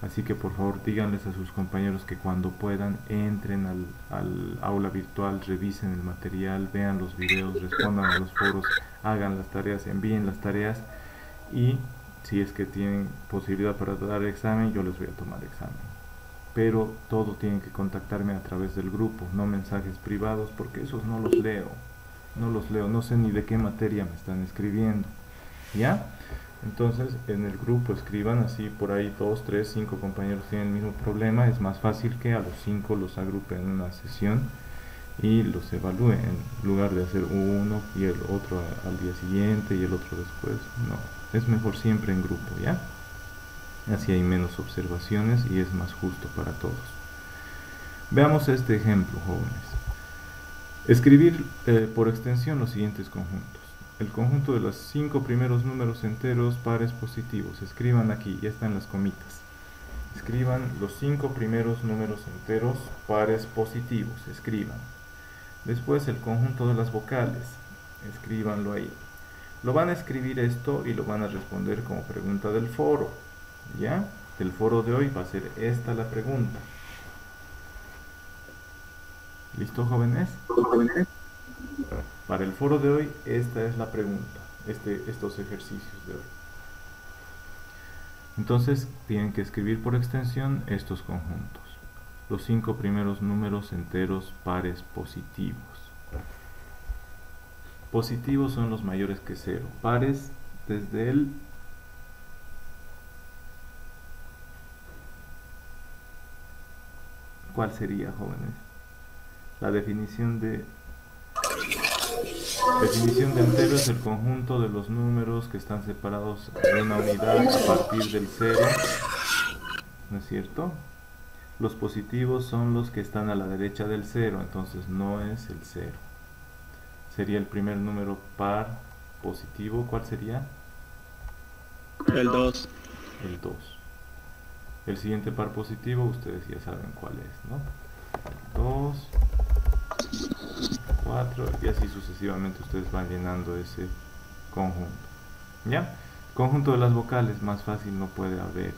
Así que por favor díganles a sus compañeros que cuando puedan entren al aula virtual, revisen el material, vean los videos, respondan a los foros, hagan las tareas, envíen las tareas y si es que tienen posibilidad para dar examen, yo les voy a tomar examen. Pero todo tienen que contactarme a través del grupo, no mensajes privados, porque esos no los leo. No sé ni de qué materia me están escribiendo. ¿Ya? Entonces en el grupo escriban, así por ahí 2, 3, 5 compañeros tienen el mismo problema. Es más fácil que a los 5 los agrupen en una sesión y los evalúen, en lugar de hacer uno y el otro al día siguiente y el otro después. No, es mejor siempre en grupo, ¿ya? Así hay menos observaciones y es más justo para todos. Veamos este ejemplo, jóvenes. Escribir por extensión los siguientes conjuntos. El conjunto de los 5 primeros números enteros pares positivos. Escriban aquí, ya están las comitas. Escriban los 5 primeros números enteros pares positivos. Escriban. Después el conjunto de las vocales. Escríbanlo ahí. Lo van a escribir esto y lo van a responder como pregunta del foro. ¿Ya? Del foro de hoy va a ser esta la pregunta. ¿Listo, jóvenes? Para el foro de hoy, esta es la pregunta, estos ejercicios de hoy. Entonces, tienen que escribir por extensión estos conjuntos. Los 5 primeros números enteros pares positivos. Positivos son los mayores que 0. Pares desde el ¿cuál sería, jóvenes? La definición de entero es el conjunto de los números que están separados de una unidad a partir del 0, ¿no es cierto? Los positivos son los que están a la derecha del 0, entonces no es el 0. Sería el primer número par positivo, ¿cuál sería? El 2. El 2. El siguiente par positivo, ustedes ya saben cuál es, ¿no? 2, 4 y así sucesivamente ustedes van llenando ese conjunto. ¿Ya? Conjunto de las vocales, más fácil no puede haber.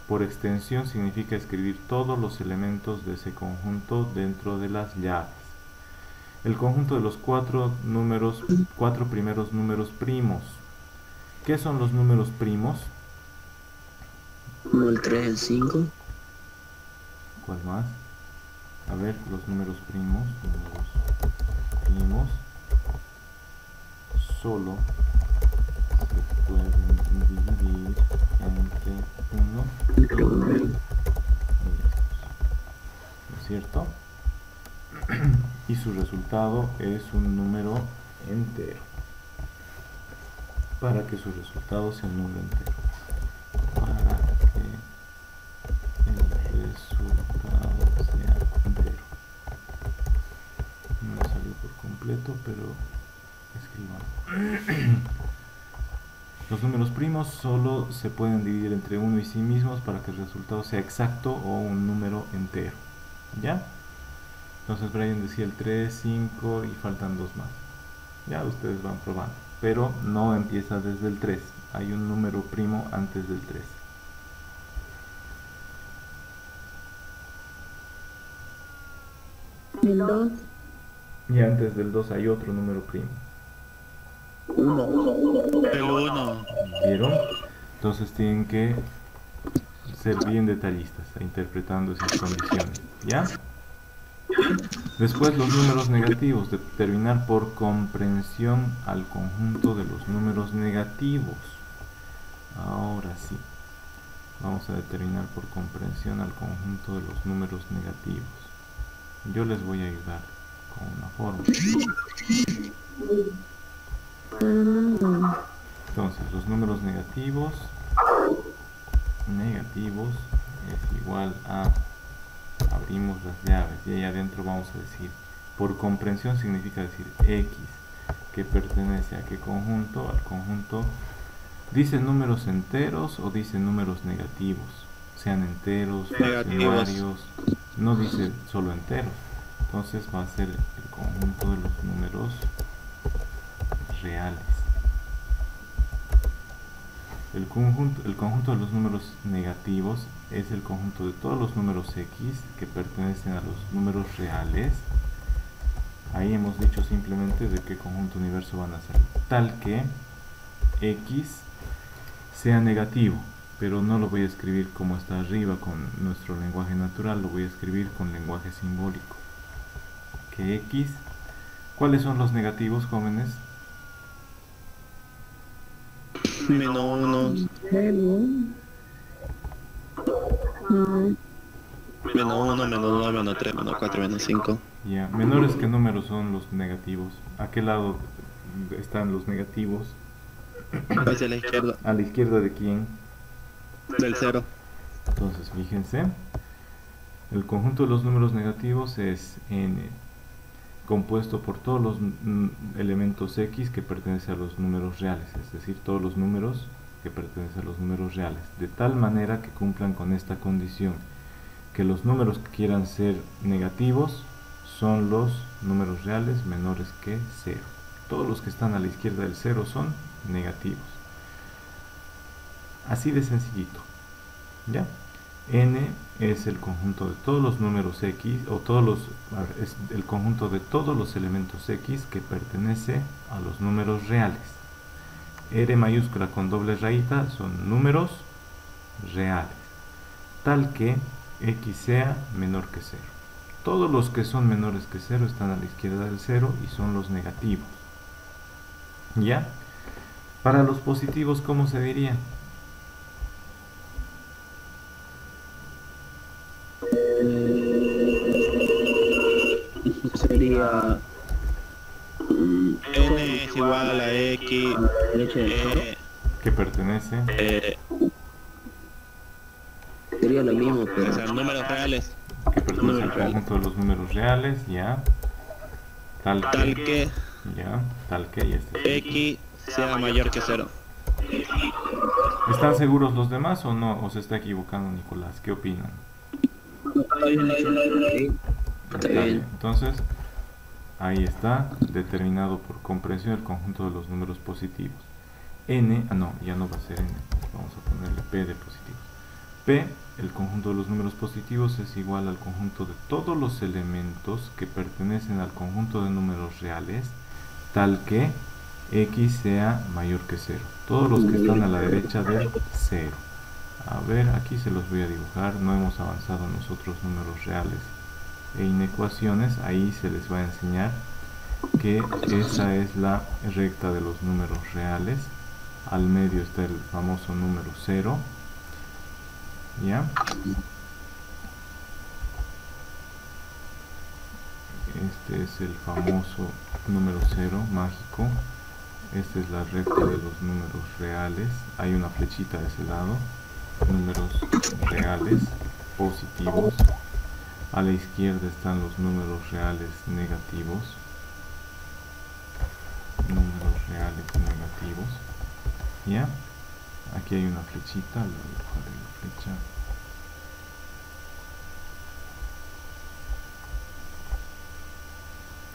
Por extensión significa escribir todos los elementos de ese conjunto dentro de las llaves. El conjunto de los 4 primeros números primos. ¿Qué son los números primos? 1, el 3, el 5. ¿Cuál más? A ver, los números primos solo se pueden dividir entre 1 y 2, ¿no es cierto? Y su resultado es un número entero. Para que su resultado sea un número entero. Para que el resultado sea entero. No salió por completo, pero escriban. Los números primos solo se pueden dividir entre uno y sí mismos para que el resultado sea exacto o un número entero. ¿Ya? Entonces Brian decía el 3, 5 y faltan 2 más. Ya ustedes van probando. Pero no empieza desde el 3. Hay un número primo antes del 3. El 2. Y antes del 2 hay otro número primo. 1. El 1. ¿Vieron? Entonces tienen que ser bien detallistas interpretando esas condiciones. ¿Ya? Después los números negativos, determinar por comprensión al conjunto de los números negativos. Ahora sí, vamos a determinar por comprensión al conjunto de los números negativos. Yo les voy a ayudar con una fórmula. Entonces, los números negativos es igual a, abrimos las llaves y ahí adentro vamos a decir, por comprensión significa decir X, que pertenece a qué conjunto, al conjunto, dice números enteros o dice números negativos, sean enteros, fraccionarios, no dice solo enteros, entonces va a ser el conjunto de los números reales. El conjunto de los números negativos es el conjunto de todos los números X que pertenecen a los números reales. Ahí hemos dicho simplemente de qué conjunto universo van a ser, tal que X sea negativo, pero no lo voy a escribir como está arriba con nuestro lenguaje natural, lo voy a escribir con lenguaje simbólico. Que X, ¿cuáles son los negativos, jóvenes? Menos 1. Menos 1, menos 2, menos 3, menos 4, menos 5. Ya, menores que números son los negativos. ¿A qué lado están los negativos? Hacia la izquierda. ¿A la izquierda de quién? Del 0. Entonces, fíjense, el conjunto de los números negativos es n, compuesto por todos los elementos X que pertenecen a los números reales, es decir, todos los números que pertenecen a los números reales, de tal manera que cumplan con esta condición, que los números que quieran ser negativos son los números reales menores que 0. Todos los que están a la izquierda del 0 son negativos. Así de sencillito. ¿Ya? N es el conjunto de todos los números X, o es el conjunto de todos los elementos X que pertenece a los números reales. R mayúscula con doble rayita son números reales, tal que X sea menor que 0. Todos los que son menores que 0 están a la izquierda del 0 y son los negativos. ¿Ya? Para los positivos, ¿cómo se diría? Sería N es igual a X. Que pertenece. Sería lo mismo, pero O sea, números reales. Que pertenece al números reales. conjunto de los números reales, ya. Tal que, y este. X sea mayor que 0. ¿Están seguros los demás o no? ¿O se está equivocando Nicolás? ¿Qué opinan? Está bien. Entonces, ahí está, determinado por comprensión el conjunto de los números positivos. N, no, ya no va a ser N, vamos a ponerle P de positivos. P, el conjunto de los números positivos, es igual al conjunto de todos los elementos que pertenecen al conjunto de números reales, tal que X sea mayor que 0. Todos los que están a la derecha del 0. A ver, aquí se los voy a dibujar, no hemos avanzado nosotros números reales e inecuaciones, ahí se les va a enseñar que esa es la recta de los números reales, al medio está el famoso número 0, ¿ya? Este es el famoso número 0 mágico, esta es la recta de los números reales, hay una flechita de ese lado, números reales positivos. A la izquierda están los números reales negativos. Números reales negativos. ¿Ya? Aquí hay una flechita. Le voy a dibujar la flecha.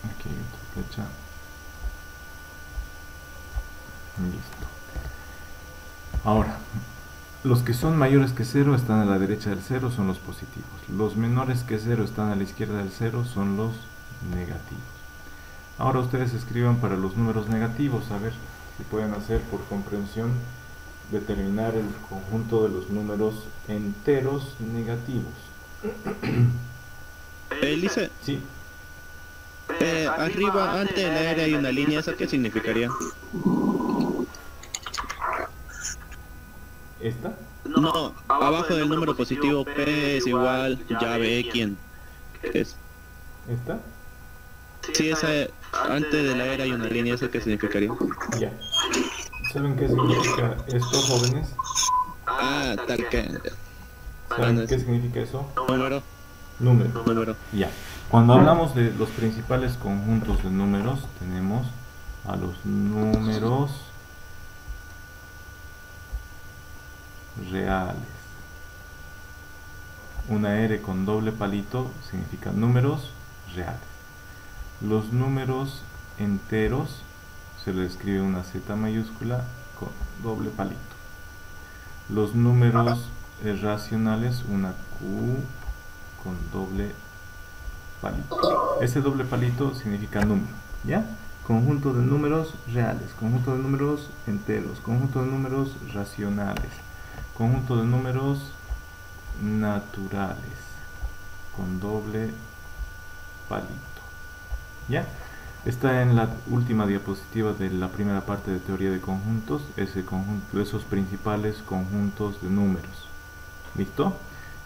Aquí hay otra flecha. Listo. Ahora, los que son mayores que 0 están a la derecha del 0, son los positivos. Los menores que 0 están a la izquierda del 0, son los negativos. Ahora ustedes escriban para los números negativos, a ver si pueden hacer por comprensión, determinar el conjunto de los números enteros negativos. Lisa, Sí, arriba, antes de la era hay una línea, ¿eso qué significaría? ¿esta? No, abajo del número positivo P es igual llave X. ¿Qué es? ¿Esta? Sí, esa, antes de la era hay una línea, ¿eso qué significaría? Ya. ¿Saben qué significa esto, jóvenes? Ah, tal que... ¿Saben qué significa eso? Número, Número. número. Ya. Cuando hablamos de los principales conjuntos de números, tenemos a los números reales. Una R con doble palito significa números reales. Los números enteros se le escribe una Z mayúscula con doble palito. Los números racionales, una Q con doble palito. Ese doble palito significa número, ¿ya? Conjunto de números reales, conjunto de números enteros, conjunto de números racionales, conjunto de números naturales con doble palito, ¿ya? Está en la última diapositiva de la primera parte de teoría de conjuntos, ese conjunto, esos principales conjuntos de números. ¿Listo?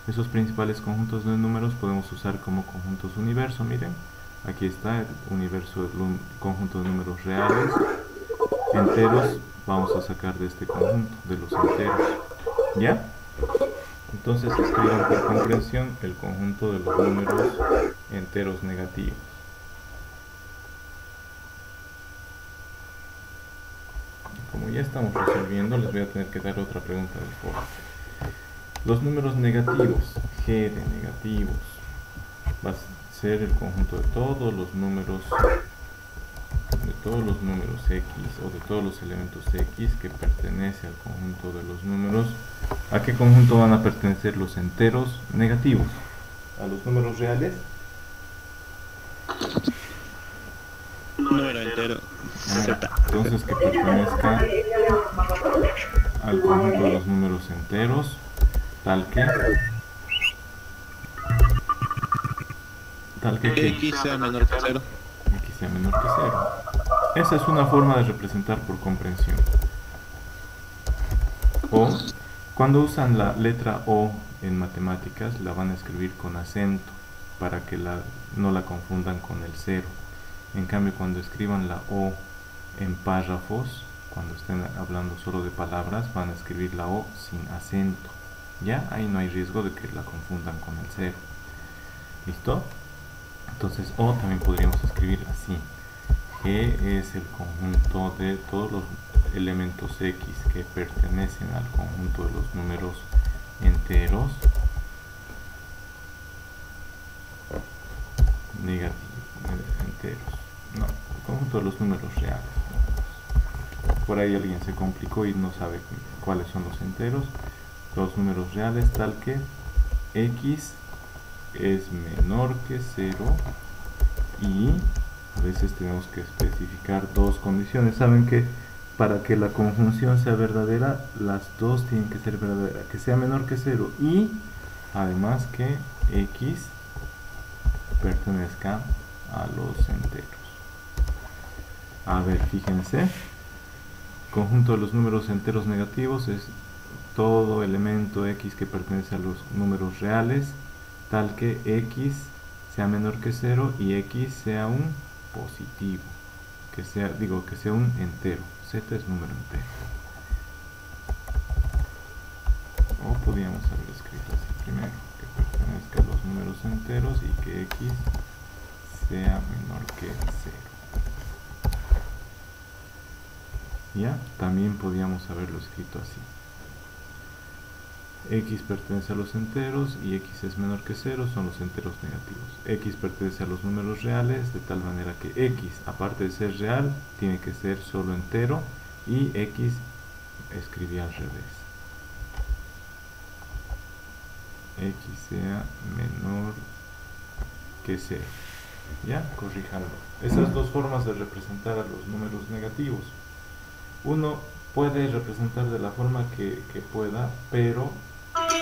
Esos principales conjuntos de números podemos usar como conjuntos universo, miren. Aquí está el universo, el conjunto de números reales. Enteros vamos a sacar de este conjunto, de los enteros. ¿Ya? Entonces escriban por comprensión el conjunto de los números enteros negativos. Como ya estamos resolviendo, les voy a tener que dar otra pregunta del foro. Los números negativos, G de negativos, va a ser el conjunto de todos los números X o de todos los elementos X que pertenece al conjunto de los números. ¿A qué conjunto van a pertenecer los enteros negativos? ¿A los números reales? Número entero. Z. Entonces que pertenezca al conjunto de los números enteros, tal que X sea menor que 0. X sea menor que 0. Esa es una forma de representar por comprensión. O, cuando usan la letra O en matemáticas, la van a escribir con acento para que no la confundan con el 0. En cambio, cuando escriban la O en párrafos, cuando estén hablando solo de palabras, van a escribir la O sin acento. ¿Ya? Ahí no hay riesgo de que la confundan con el 0. ¿Listo? Entonces O también podríamos escribir así. G es el conjunto de todos los elementos X que pertenecen al conjunto de los números enteros negativos, no, el conjunto de los números reales. Por ahí alguien se complicó y no sabe cuáles son los enteros. Los números reales, tal que X es menor que 0 y a veces tenemos que especificar dos condiciones. Saben que para que la conjunción sea verdadera, las dos tienen que ser verdaderas, que sea menor que 0 y además que X pertenezca a los enteros. A ver, fíjense, conjunto de los números enteros negativos es todo elemento X que pertenece a los números reales, tal que X sea menor que 0 y X sea un positivo, que sea un entero. Z es número entero. O podríamos haber escrito así primero, que pertenezca a los números enteros y que X sea menor que 0. Ya, también podríamos haberlo escrito así. X pertenece a los enteros y X es menor que 0 son los enteros negativos. X pertenece a los números reales, de tal manera que X, aparte de ser real, tiene que ser solo entero, y X escribí al revés. X sea menor que 0. ¿Ya? Corrijando. Esas dos formas de representar a los números negativos. Uno puede representar de la forma que pueda, pero,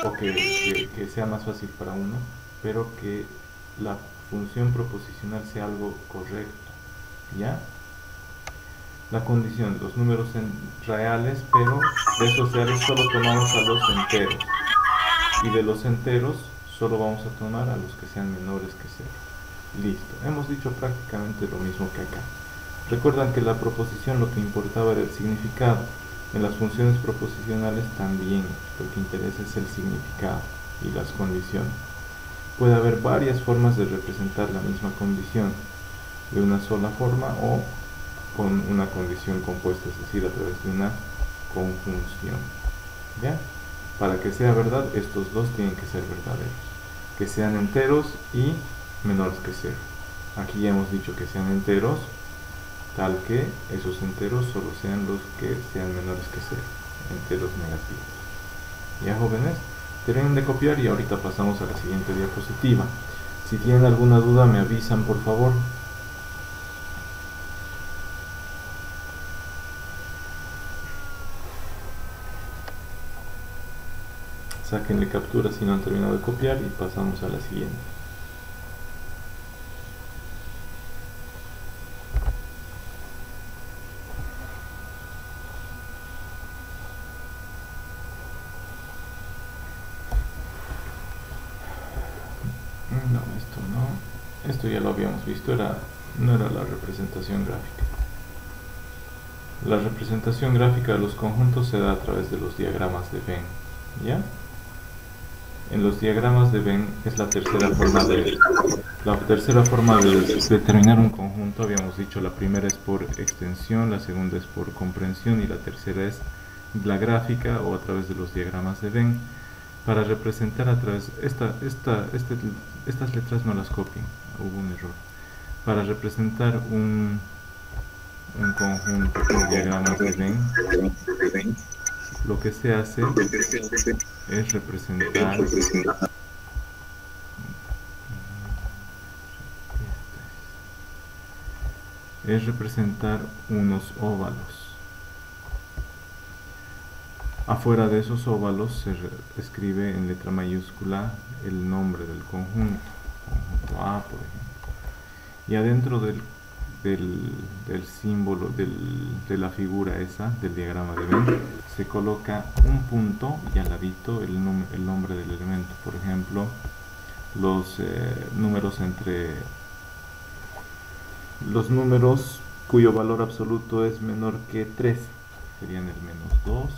o que sea más fácil para uno, pero que la función proposicional sea algo correcto. ¿Ya? La condición, los números reales, pero de esos reales solo tomamos a los enteros. Y de los enteros solo vamos a tomar a los que sean menores que 0. Listo, hemos dicho prácticamente lo mismo que acá. Recuerdan que la proposición lo que importaba era el significado. En las funciones proposicionales también lo que interesa es el significado y las condiciones. Puede haber varias formas de representar la misma condición, de una sola forma o con una condición compuesta, es decir, a través de una conjunción. ¿Ya? Para que sea verdad, estos dos tienen que ser verdaderos, que sean enteros y menores que 0. Aquí ya hemos dicho que sean enteros, tal que esos enteros solo sean los que sean menores que 0, enteros negativos. ¿Ya, jóvenes? Terminen de copiar y ahorita pasamos a la siguiente diapositiva. Si tienen alguna duda me avisan, por favor. Sáquenle captura si no han terminado de copiar y pasamos a la siguiente. No, esto no. Esto ya lo habíamos visto, no era la representación gráfica. La representación gráfica de los conjuntos se da a través de los diagramas de Venn. ¿Ya? En los diagramas de Venn es la tercera forma de determinar un conjunto. Habíamos dicho, la primera es por extensión, la segunda es por comprensión y la tercera es la gráfica o a través de los diagramas de Venn. Para representar a través, estas letras no las copien, hubo un error. Para representar un conjunto con diagramas de Venn, lo que se hace es representar unos óvalos. Afuera de esos óvalos se escribe en letra mayúscula el nombre del conjunto, conjunto A, por ejemplo. Y adentro del símbolo de la figura esa, del diagrama de Venn, se coloca un punto y al ladito el nombre del elemento. Por ejemplo, los números cuyo valor absoluto es menor que 3 serían el -2.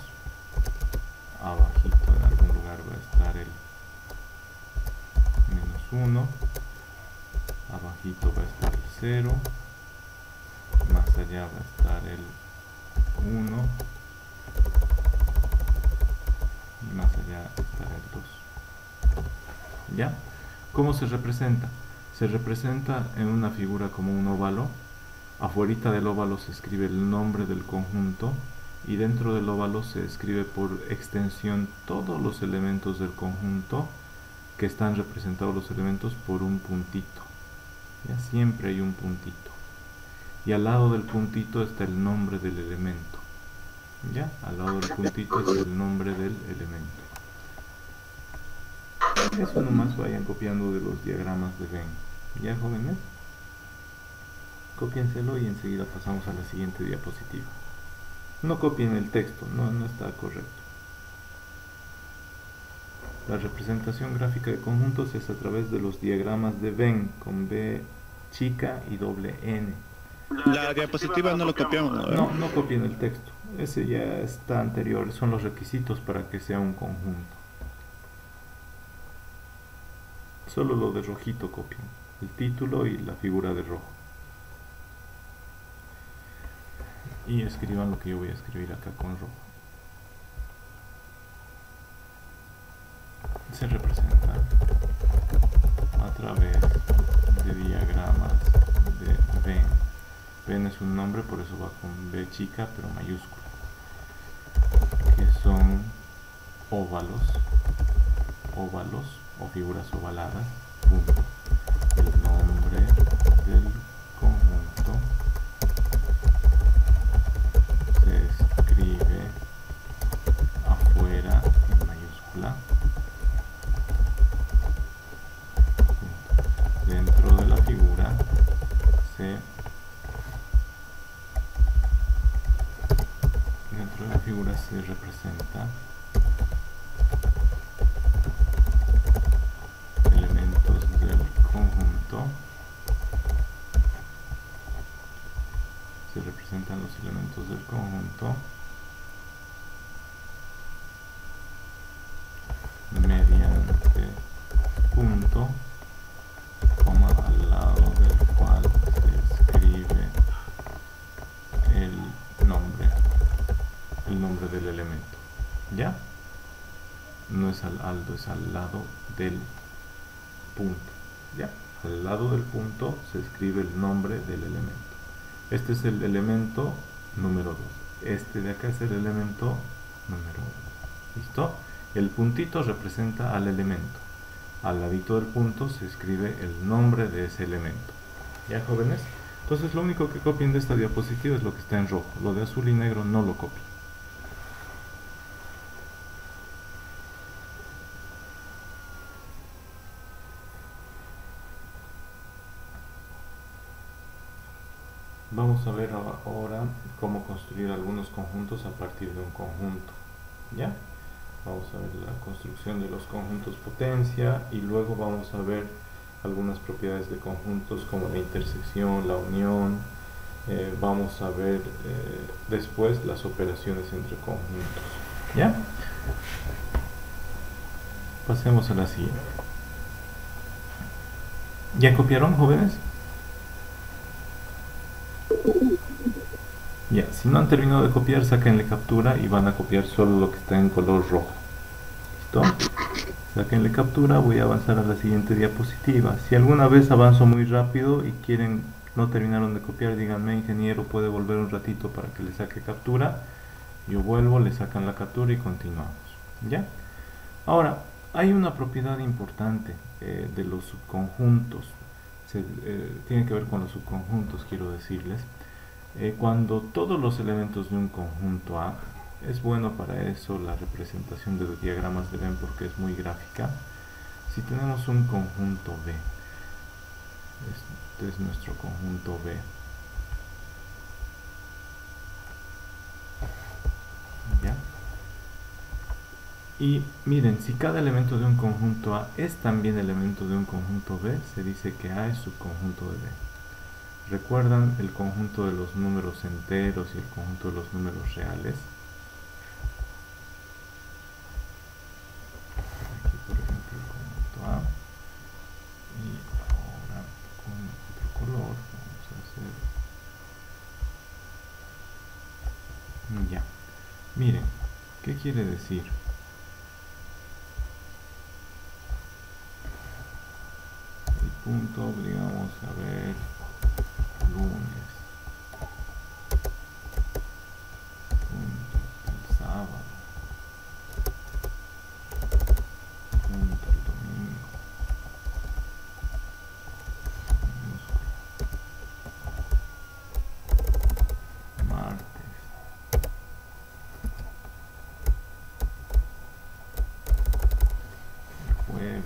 Abajito en algún lugar va a estar el -1, abajito va a estar el 0, más allá va a estar el 1 y más allá estará el 2. ¿Ya? ¿Cómo se representa? Se representa en una figura como un óvalo. Afuerita del óvalo se escribe el nombre del conjunto y dentro del óvalo se escribe por extensión todos los elementos del conjunto, que están representados los elementos por un puntito. ¿Ya? Siempre hay un puntito. Y al lado del puntito está el nombre del elemento. ¿Ya? Al lado del puntito es el nombre del elemento. Eso nomás vayan copiando de los diagramas de Venn. ¿Ya, jóvenes? Cópienselo y enseguida pasamos a la siguiente diapositiva. No copien el texto, no está correcto. La representación gráfica de conjuntos es a través de los diagramas de Venn, con B chica y doble N. La diapositiva no lo copiamos, ¿no? No copien el texto. Ese ya está anterior, son los requisitos para que sea un conjunto. Solo lo de rojito copien, el título y la figura de rojo. Y escriban lo que yo voy a escribir acá con rojo. se representa a través de diagramas de Venn. Venn es un nombre, por eso va con B chica pero mayúscula, que son óvalos o figuras ovaladas, punto. El nombre del conjunto se escribe afuera en mayúscula, punto. Dentro de la figura se representa elementos del conjunto, se representan los elementos del conjunto mediante punto, coma, al lado del cual se escribe el nombre del elemento. ¿Ya? No es al lado, es al lado del punto. ¿Ya? Al lado del punto se escribe el nombre del elemento. Este es el elemento número 2. Este de acá es el elemento número 1. ¿Listo? El puntito representa al elemento. Al ladito del punto se escribe el nombre de ese elemento. ¿Ya, jóvenes? Entonces lo único que copien de esta diapositiva es lo que está en rojo. Lo de azul y negro no lo copien. Vamos a ver ahora cómo construir algunos conjuntos a partir de un conjunto. ¿Ya? Vamos a ver la construcción de los conjuntos potencia y luego vamos a ver algunas propiedades de conjuntos como la intersección, la unión. Vamos a ver después las operaciones entre conjuntos. ¿Ya? Pasemos a la siguiente. ¿Ya copiaron, jóvenes? Ya, si no han terminado de copiar, sáquenle captura y van a copiar solo lo que está en color rojo. ¿Listo? Sáquenle captura, voy a avanzar a la siguiente diapositiva. Si alguna vez avanzo muy rápido y no terminaron de copiar, díganme, ingeniero, puede volver un ratito para que le saque captura. Yo vuelvo, le sacan la captura y continuamos. ¿Ya? Ahora, hay una propiedad importante de los subconjuntos. Tiene que ver con los subconjuntos, quiero decirles. Cuando todos los elementos de un conjunto A, es bueno para eso la representación de diagramas de Venn porque es muy gráfica. Si tenemos un conjunto B, este es nuestro conjunto B, ¿ya? Y miren, si cada elemento de un conjunto A es también elemento de un conjunto B, se dice que A es subconjunto de B. ¿Recuerdan el conjunto de los números enteros y el conjunto de los números reales? Aquí, por ejemplo, el conjunto A. Y ahora con otro color vamos a hacer... Ya. Miren, ¿qué quiere decir? El punto, digamos, a ver... lunes, punto el sábado, punto el domingo, martes, el jueves,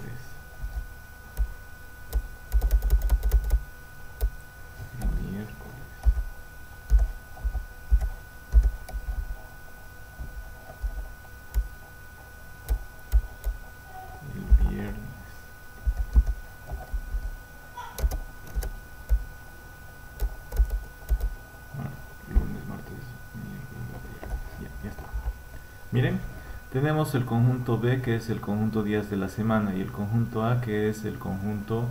miren, tenemos el conjunto B que es el conjunto días de la semana y el conjunto A que es el conjunto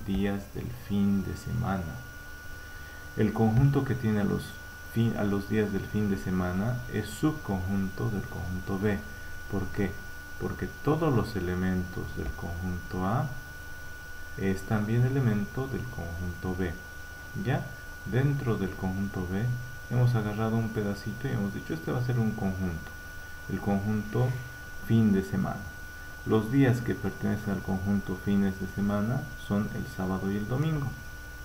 días del fin de semana. El conjunto que tiene a los días del fin de semana es subconjunto del conjunto B. ¿Por qué? porque todos los elementos del conjunto A es también elemento del conjunto B. ¿Ya? Dentro del conjunto B hemos agarrado un pedacito y hemos dicho este va a ser un conjunto, el conjunto fin de semana. Los días que pertenecen al conjunto fines de semana son el sábado y el domingo.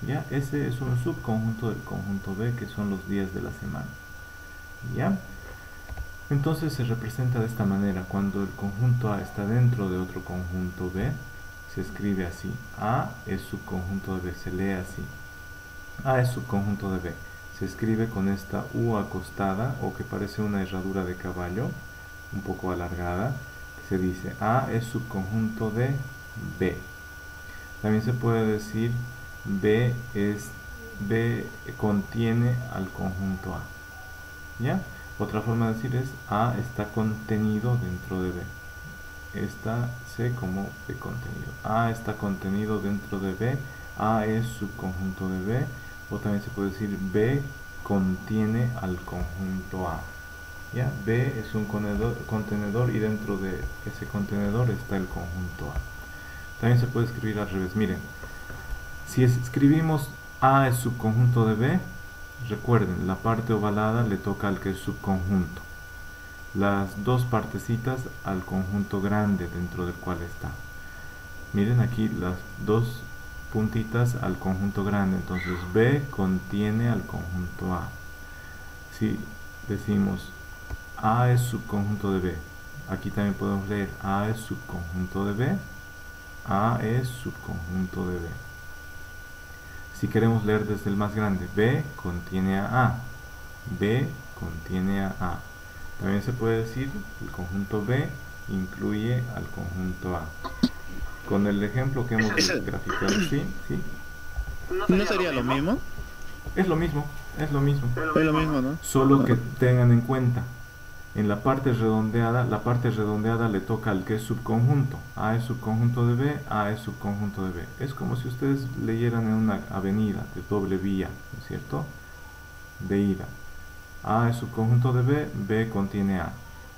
¿Ya? Ese es un subconjunto del conjunto B, que son los días de la semana. ¿Ya? Entonces se representa de esta manera. Cuando el conjunto A está dentro de otro conjunto B, se escribe así. A es subconjunto de B, se lee así. A es subconjunto de B. Se escribe con esta U acostada, o que parece una herradura de caballo, un poco alargada. Se dice A es subconjunto de B. También se puede decir B contiene al conjunto A. ¿Ya? Otra forma de decir es A está contenido dentro de B. Esta C como B contenido. A está contenido dentro de B. A es subconjunto de B. O también se puede decir B contiene al conjunto A. ¿Ya? B es un contenedor y dentro de ese contenedor está el conjunto A. También se puede escribir al revés. Miren, si escribimos A es subconjunto de B, recuerden, la parte ovalada le toca al que es subconjunto. Las dos partecitas al conjunto grande dentro del cual está. Miren aquí las dos puntitas al conjunto grande. Entonces B contiene al conjunto A. Si decimos A es subconjunto de B, aquí también podemos leer A es subconjunto de B. A es subconjunto de B. Si queremos leer desde el más grande, B contiene a A. B contiene a A. También se puede decir el conjunto B incluye al conjunto A. Con el ejemplo que hemos graficado, ¿sí? ¿No sería lo mismo? Es lo mismo, es lo mismo. Es lo mismo, ¿no? Solo que tengan en cuenta, en la parte redondeada le toca al que es subconjunto. A es subconjunto de B, A es subconjunto de B. Es como si ustedes leyeran en una avenida de doble vía, ¿no es cierto? De ida. A es subconjunto de B, B contiene A.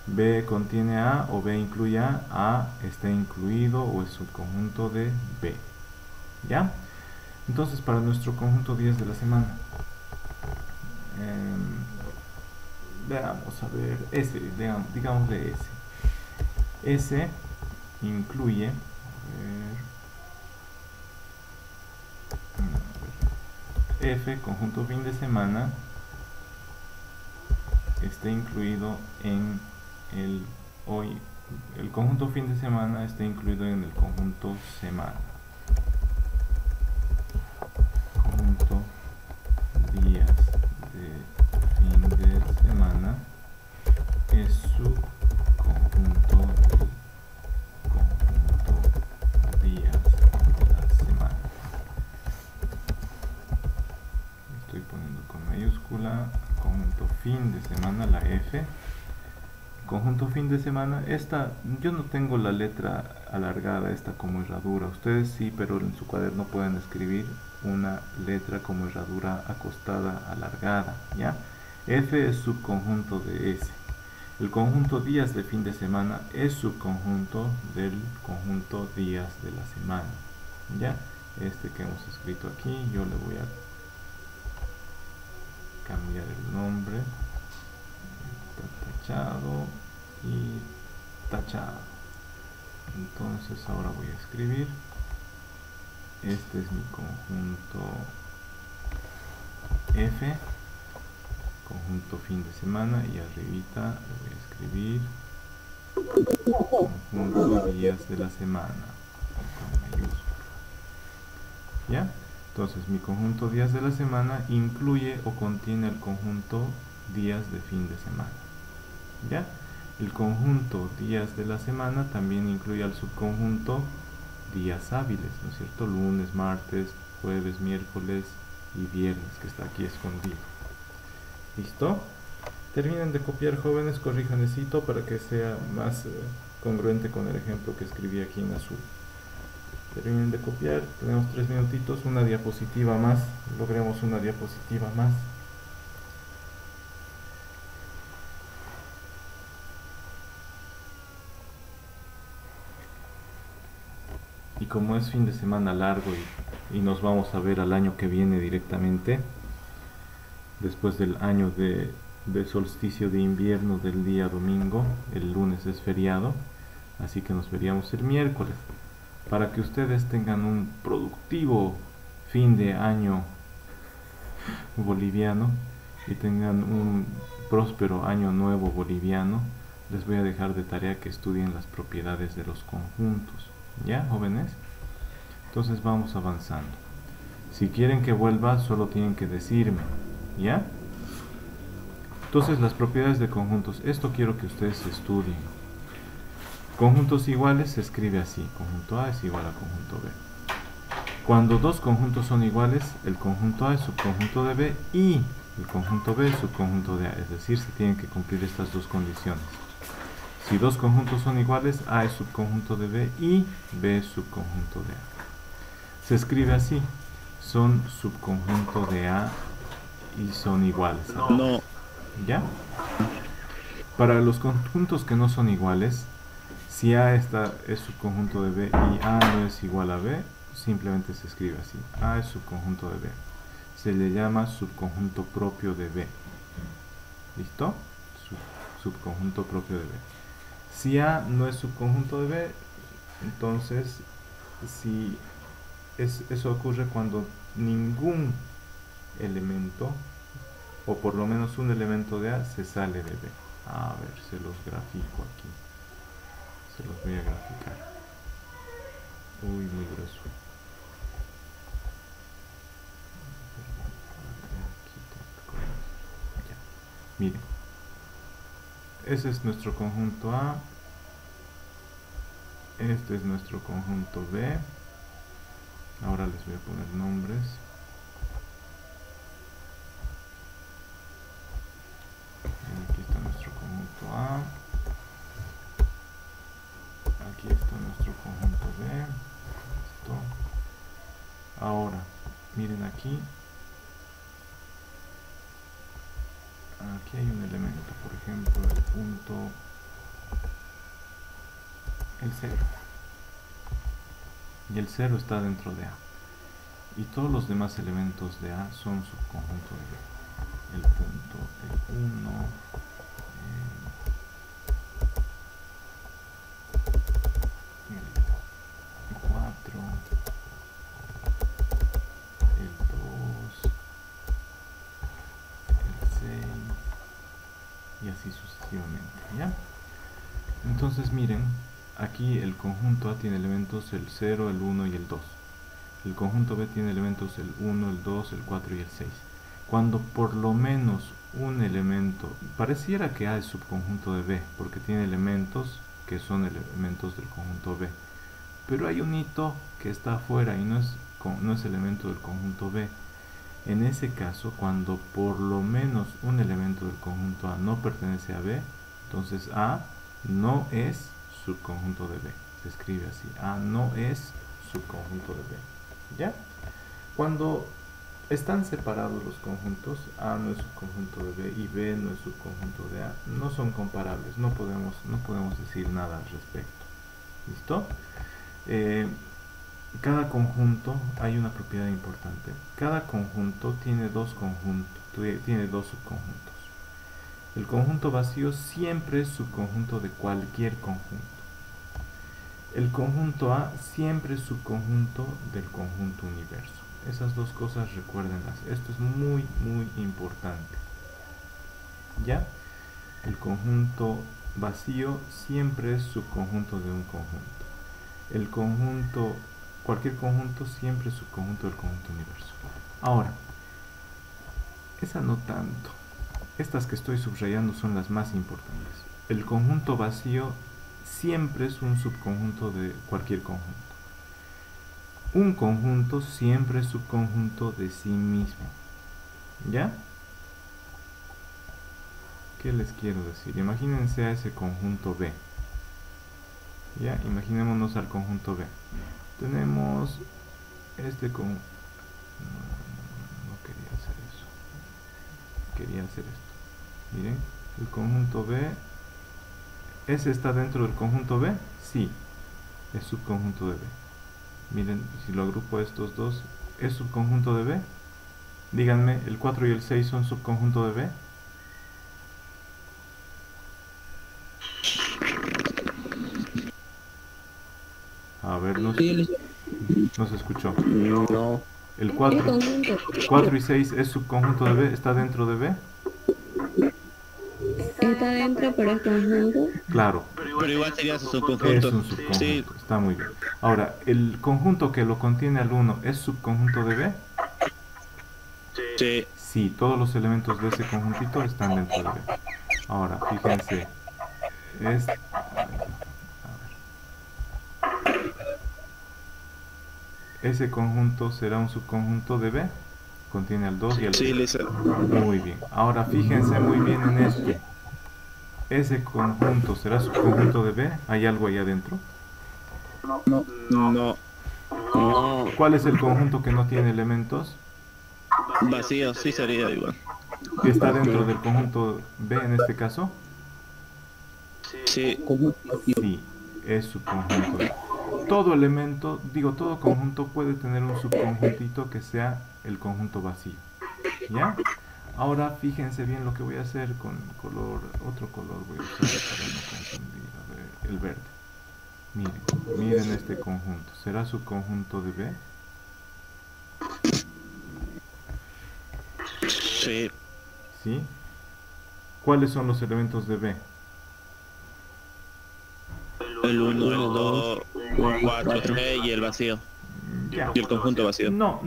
B contiene A o B incluye A está incluido o es subconjunto de B. ¿Ya? Entonces, para nuestro conjunto días de la semana, veamos, a ver, S, digámosle S. S incluye, F, conjunto fin de semana, está incluido en el conjunto fin de semana está incluido en el conjunto semana. Conjunto días de fin de semana es su conjunto del conjunto días de la semana. Estoy poniendo con mayúscula conjunto fin de semana, la F. Conjunto fin de semana, esta yo no tengo la letra alargada, esta como herradura, ustedes sí, pero en su cuaderno pueden escribir una letra como herradura acostada alargada, ¿ya? F es subconjunto de S. El conjunto días de fin de semana es subconjunto del conjunto días de la semana, ¿ya? Este que hemos escrito aquí, yo le voy a cambiar el nombre, está tachado y tachado. Entonces ahora voy a escribir, este es mi conjunto F, conjunto fin de semana, y arribita le voy a escribir conjunto días de la semana con mayúscula. ¿Ya? Entonces mi conjunto días de la semana incluye o contiene el conjunto días de fin de semana. ¿Ya? El conjunto días de la semana también incluye al subconjunto días hábiles, ¿no es cierto? Lunes, martes, jueves, miércoles y viernes, que está aquí escondido. ¿Listo? Terminen de copiar, jóvenes, corrijanecito para que sea más congruente con el ejemplo que escribí aquí en azul. Terminen de copiar, tenemos 3 minutitos, una diapositiva más, logremos una diapositiva más. como es fin de semana largo y nos vamos a ver al año que viene directamente, después del año de solsticio de invierno del día domingo, el lunes es feriado, así que nos veríamos el miércoles, para que ustedes tengan un productivo fin de año boliviano y tengan un próspero año nuevo boliviano. Les voy a dejar de tarea que estudien las propiedades de los conjuntos. ¿Ya, jóvenes? Entonces vamos avanzando. Si quieren que vuelva, solo tienen que decirme. ¿Ya? Entonces las propiedades de conjuntos. Esto quiero que ustedes estudien. Conjuntos iguales se escribe así. Conjunto A es igual a conjunto B. Cuando dos conjuntos son iguales, el conjunto A es subconjunto de B y el conjunto B es subconjunto de A. Es decir, se tienen que cumplir estas dos condiciones. Si dos conjuntos son iguales, A es subconjunto de B y B es subconjunto de A. Se escribe así. Son subconjunto de A y son iguales. No. ¿Ya? Para los conjuntos que no son iguales, si A es subconjunto de B y A no es igual a B, simplemente se escribe así. A es subconjunto de B. Se le llama subconjunto propio de B. ¿Listo? Subconjunto propio de B. Si A no es subconjunto de B, entonces eso ocurre cuando ningún elemento, o por lo menos un elemento de A, se sale de B. A ver, se los grafico aquí. Se los voy a graficar. Uy, muy grueso. Ya. Miren. Ese es nuestro conjunto A. Este es nuestro conjunto B. Ahora les voy a poner nombres. Aquí está nuestro conjunto A. Aquí está nuestro conjunto B. Listo. Ahora, miren aquí. Aquí hay un elemento, por ejemplo, el punto, el 0. Y el 0 está dentro de A. Y todos los demás elementos de A son subconjunto de B. El punto, el 1, el 4, el 2, el 6 y así sucesivamente, ¿ya? Entonces miren, aquí el conjunto A tiene elementos el 0, el 1 y el 2. El conjunto B tiene elementos el 1, el 2, el 4 y el 6. Cuando por lo menos un elemento, pareciera que A es subconjunto de B, porque tiene elementos que son elementos del conjunto B. Pero hay un hito que está afuera y no es elemento del conjunto B. En ese caso, cuando por lo menos un elemento del conjunto A no pertenece a B, entonces A no es subconjunto de B. Se escribe así. A no es subconjunto de B. ¿Ya? Cuando están separados los conjuntos, A no es subconjunto de B y B no es subconjunto de A, no son comparables, no podemos decir nada al respecto. ¿Listo? Cada conjunto, hay una propiedad importante, cada conjunto tiene dos subconjuntos. El conjunto vacío siempre es subconjunto de cualquier conjunto. El conjunto A siempre es subconjunto del conjunto universo. Esas dos cosas recuérdenlas. Esto es muy, muy importante. ¿Ya? El conjunto vacío siempre es subconjunto de un conjunto. Cualquier conjunto siempre es subconjunto del conjunto universo. Ahora, esa no tanto. Estas que estoy subrayando son las más importantes. El conjunto vacío siempre es un subconjunto de cualquier conjunto. Un conjunto siempre es subconjunto de sí mismo. ¿Ya? ¿Qué les quiero decir? Imagínense a ese conjunto B. ¿Ya? Imaginémonos al conjunto B. Tenemos este conjunto. No quería hacer eso. Quería hacer esto. Miren, el conjunto B. ¿Ese está dentro del conjunto B? Sí, es subconjunto de B. Miren, si lo agrupo a estos dos, ¿es subconjunto de B? Díganme, ¿el 4 y el 6 son subconjunto de B? A ver, no se escuchó. No. El ¿Qué 4, conjunto? 4 y 6 es subconjunto de B, ¿está dentro de B? Está dentro, pero es conjunto. Claro, Pero igual sería su es subconjunto. un subconjunto, Sí, está muy bien. Ahora, ¿el conjunto que lo contiene al 1 es subconjunto de B? sí. Sí, todos los elementos de ese conjuntito están dentro de B. Ahora, fíjense, es... Ese conjunto será un subconjunto de B, contiene al 2 y al 3. Sí, Lisa. Muy bien, ahora fíjense muy bien en este. ¿Ese conjunto será subconjunto de B? ¿Hay algo ahí adentro? No. No. ¿Cuál es el conjunto que no tiene elementos? Vacío, sí sería igual. ¿Está dentro del conjunto B en este caso? Sí. Sí, es subconjunto. Todo elemento, digo, todo conjunto puede tener un subconjuntito que sea el conjunto vacío. ¿Ya? Ahora fíjense bien lo que voy a hacer con color, otro color voy a usar para no confundir. A ver, el verde. Miren este conjunto. ¿Será subconjunto de B? Sí. ¿Sí? ¿Cuáles son los elementos de B? El 1, el 2, 4, y el vacío. Ya. Y el conjunto vacío. No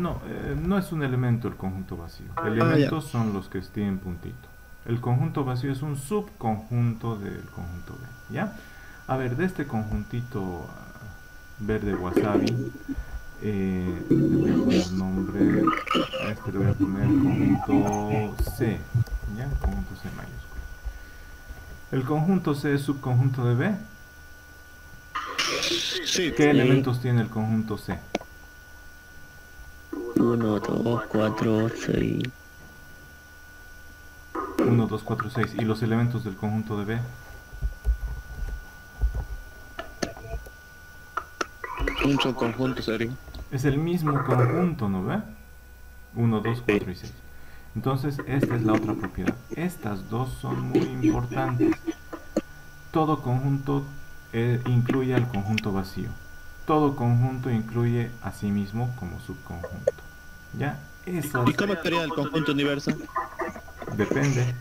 es un elemento el conjunto vacío. Elementos son los que tienen puntito. El conjunto vacío es un subconjunto del conjunto B. ¿Ya? A ver, de este conjuntito verde wasabi, le voy a poner nombre, a este le voy a poner conjunto C. ¿Ya? Conjunto C mayúsculo. ¿El conjunto C es subconjunto de B? Sí. ¿Qué elementos tiene el conjunto C? 1, 2, 4, 6. 1, 2, 4, 6. ¿Y los elementos del conjunto de B? Un subconjunto sería. Es el mismo conjunto, ¿no ve? 1, 2, 4 y 6. Entonces, esta es la otra propiedad. Estas dos son muy importantes. Todo conjunto incluye al conjunto vacío. Todo conjunto incluye a sí mismo como subconjunto. ¿Ya? Esas... ¿Y cómo estaría el conjunto universo? Depende.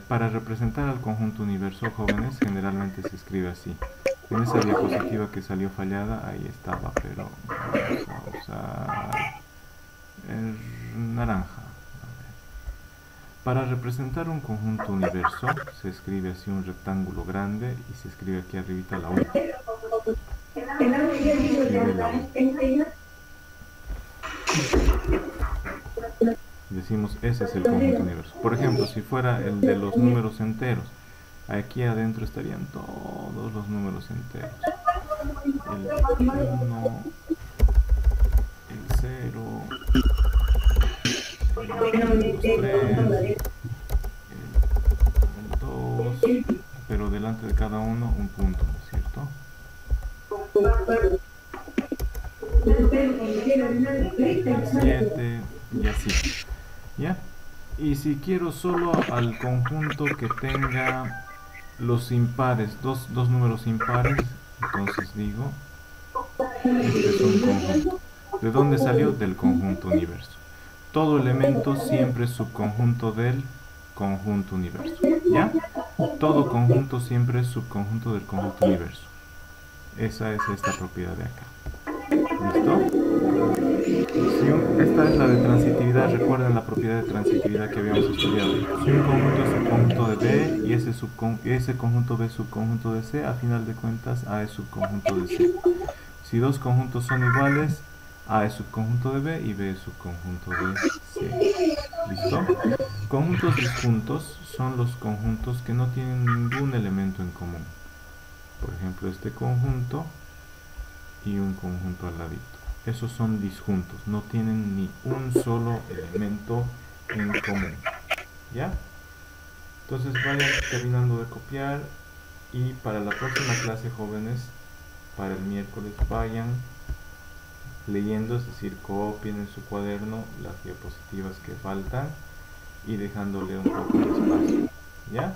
Para representar al conjunto universo, jóvenes, generalmente se escribe así. En esa diapositiva que salió fallada, ahí estaba, pero vamos a usar el naranja. Para representar un conjunto universo, se escribe así un rectángulo grande y se escribe aquí arribita la U. Decimos, ese es el conjunto universo. Por ejemplo, si fuera el de los números enteros, aquí adentro estarían todos los números enteros. El 1, el 0, el 3, el 2, pero delante de cada uno un punto, ¿no es cierto? 7 y así. ¿Ya? Y si quiero solo al conjunto que tenga los impares, dos números impares, entonces digo, este es un conjunto. ¿De dónde salió? Del conjunto universo. Todo elemento siempre es subconjunto del conjunto universo. ¿Ya? Todo conjunto siempre es subconjunto del conjunto universo. Esa es esta propiedad de acá. ¿Listo? Esta es la de transitividad. Recuerden la propiedad de transitividad que habíamos estudiado. Si un conjunto es subconjunto de B y ese conjunto B es subconjunto de C, a final de cuentas A es subconjunto de C. Si dos conjuntos son iguales, A es subconjunto de B y B es subconjunto de C. ¿Listo? Conjuntos disjuntos son los conjuntos que no tienen ningún elemento en común. Por ejemplo, este conjunto y un conjunto al ladito. Esos son disjuntos, no tienen ni un solo elemento en común. ¿Ya? Entonces vayan terminando de copiar y para la próxima clase, jóvenes, para el miércoles, vayan leyendo, es decir, copien en su cuaderno las diapositivas que faltan y dejándole un poco de espacio, ¿ya?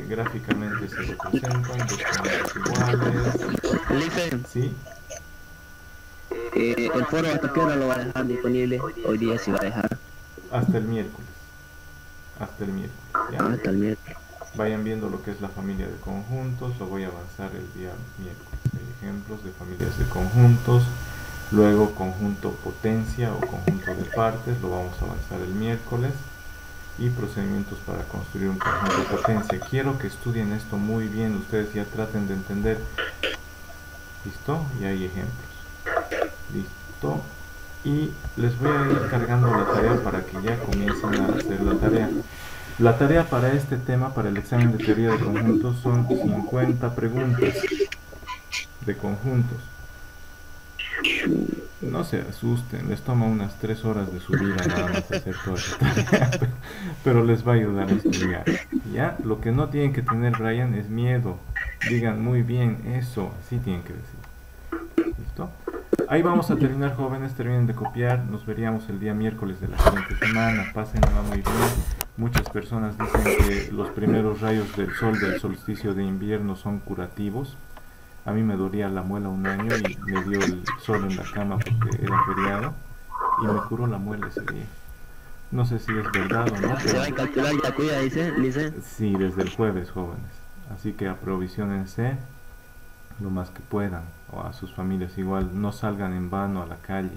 Gráficamente se representan dos comandos iguales. Lice, ¿Sí? el foro hasta qué hora lo va a dejar disponible. Hoy día sí va a dejar. Hasta el miércoles. Hasta el miércoles, ¿ya? Hasta el miércoles. Vayan viendo lo que es la familia de conjuntos, lo voy a avanzar el día miércoles. Hay ejemplos de familias de conjuntos, luego conjunto potencia o conjunto de partes, lo vamos a avanzar el miércoles, y procedimientos para construir un conjunto de potencia. Quiero que estudien esto muy bien, ustedes ya traten de entender. ¿Listo? Y hay ejemplos. ¿Listo? Y les voy a ir cargando la tarea para que ya comiencen a hacer la tarea. La tarea para este tema, para el examen de teoría de conjuntos, son 50 preguntas de conjuntos. No se asusten, les toma unas 3 horas de su vida nada más hacer toda esta tarea, pero les va a ayudar a estudiar. ¿Ya? Lo que no tienen que tener, Brian, es miedo. Digan muy bien, eso, así tienen que decir. ¿Listo? Ahí vamos a terminar, jóvenes, terminen de copiar, nos veríamos el día miércoles de la siguiente semana, pásenla muy bien. Muchas personas dicen que los primeros rayos del sol del solsticio de invierno son curativos. A mí me dolía la muela un año y me dio el sol en la cama porque era feriado y me curó la muela ese día. No sé si es verdad o no, Se va a pero calcular ya cuida, dice. sí, desde el jueves, jóvenes. Así que aprovisionense lo más que puedan, o a sus familias igual, no salgan en vano a la calle.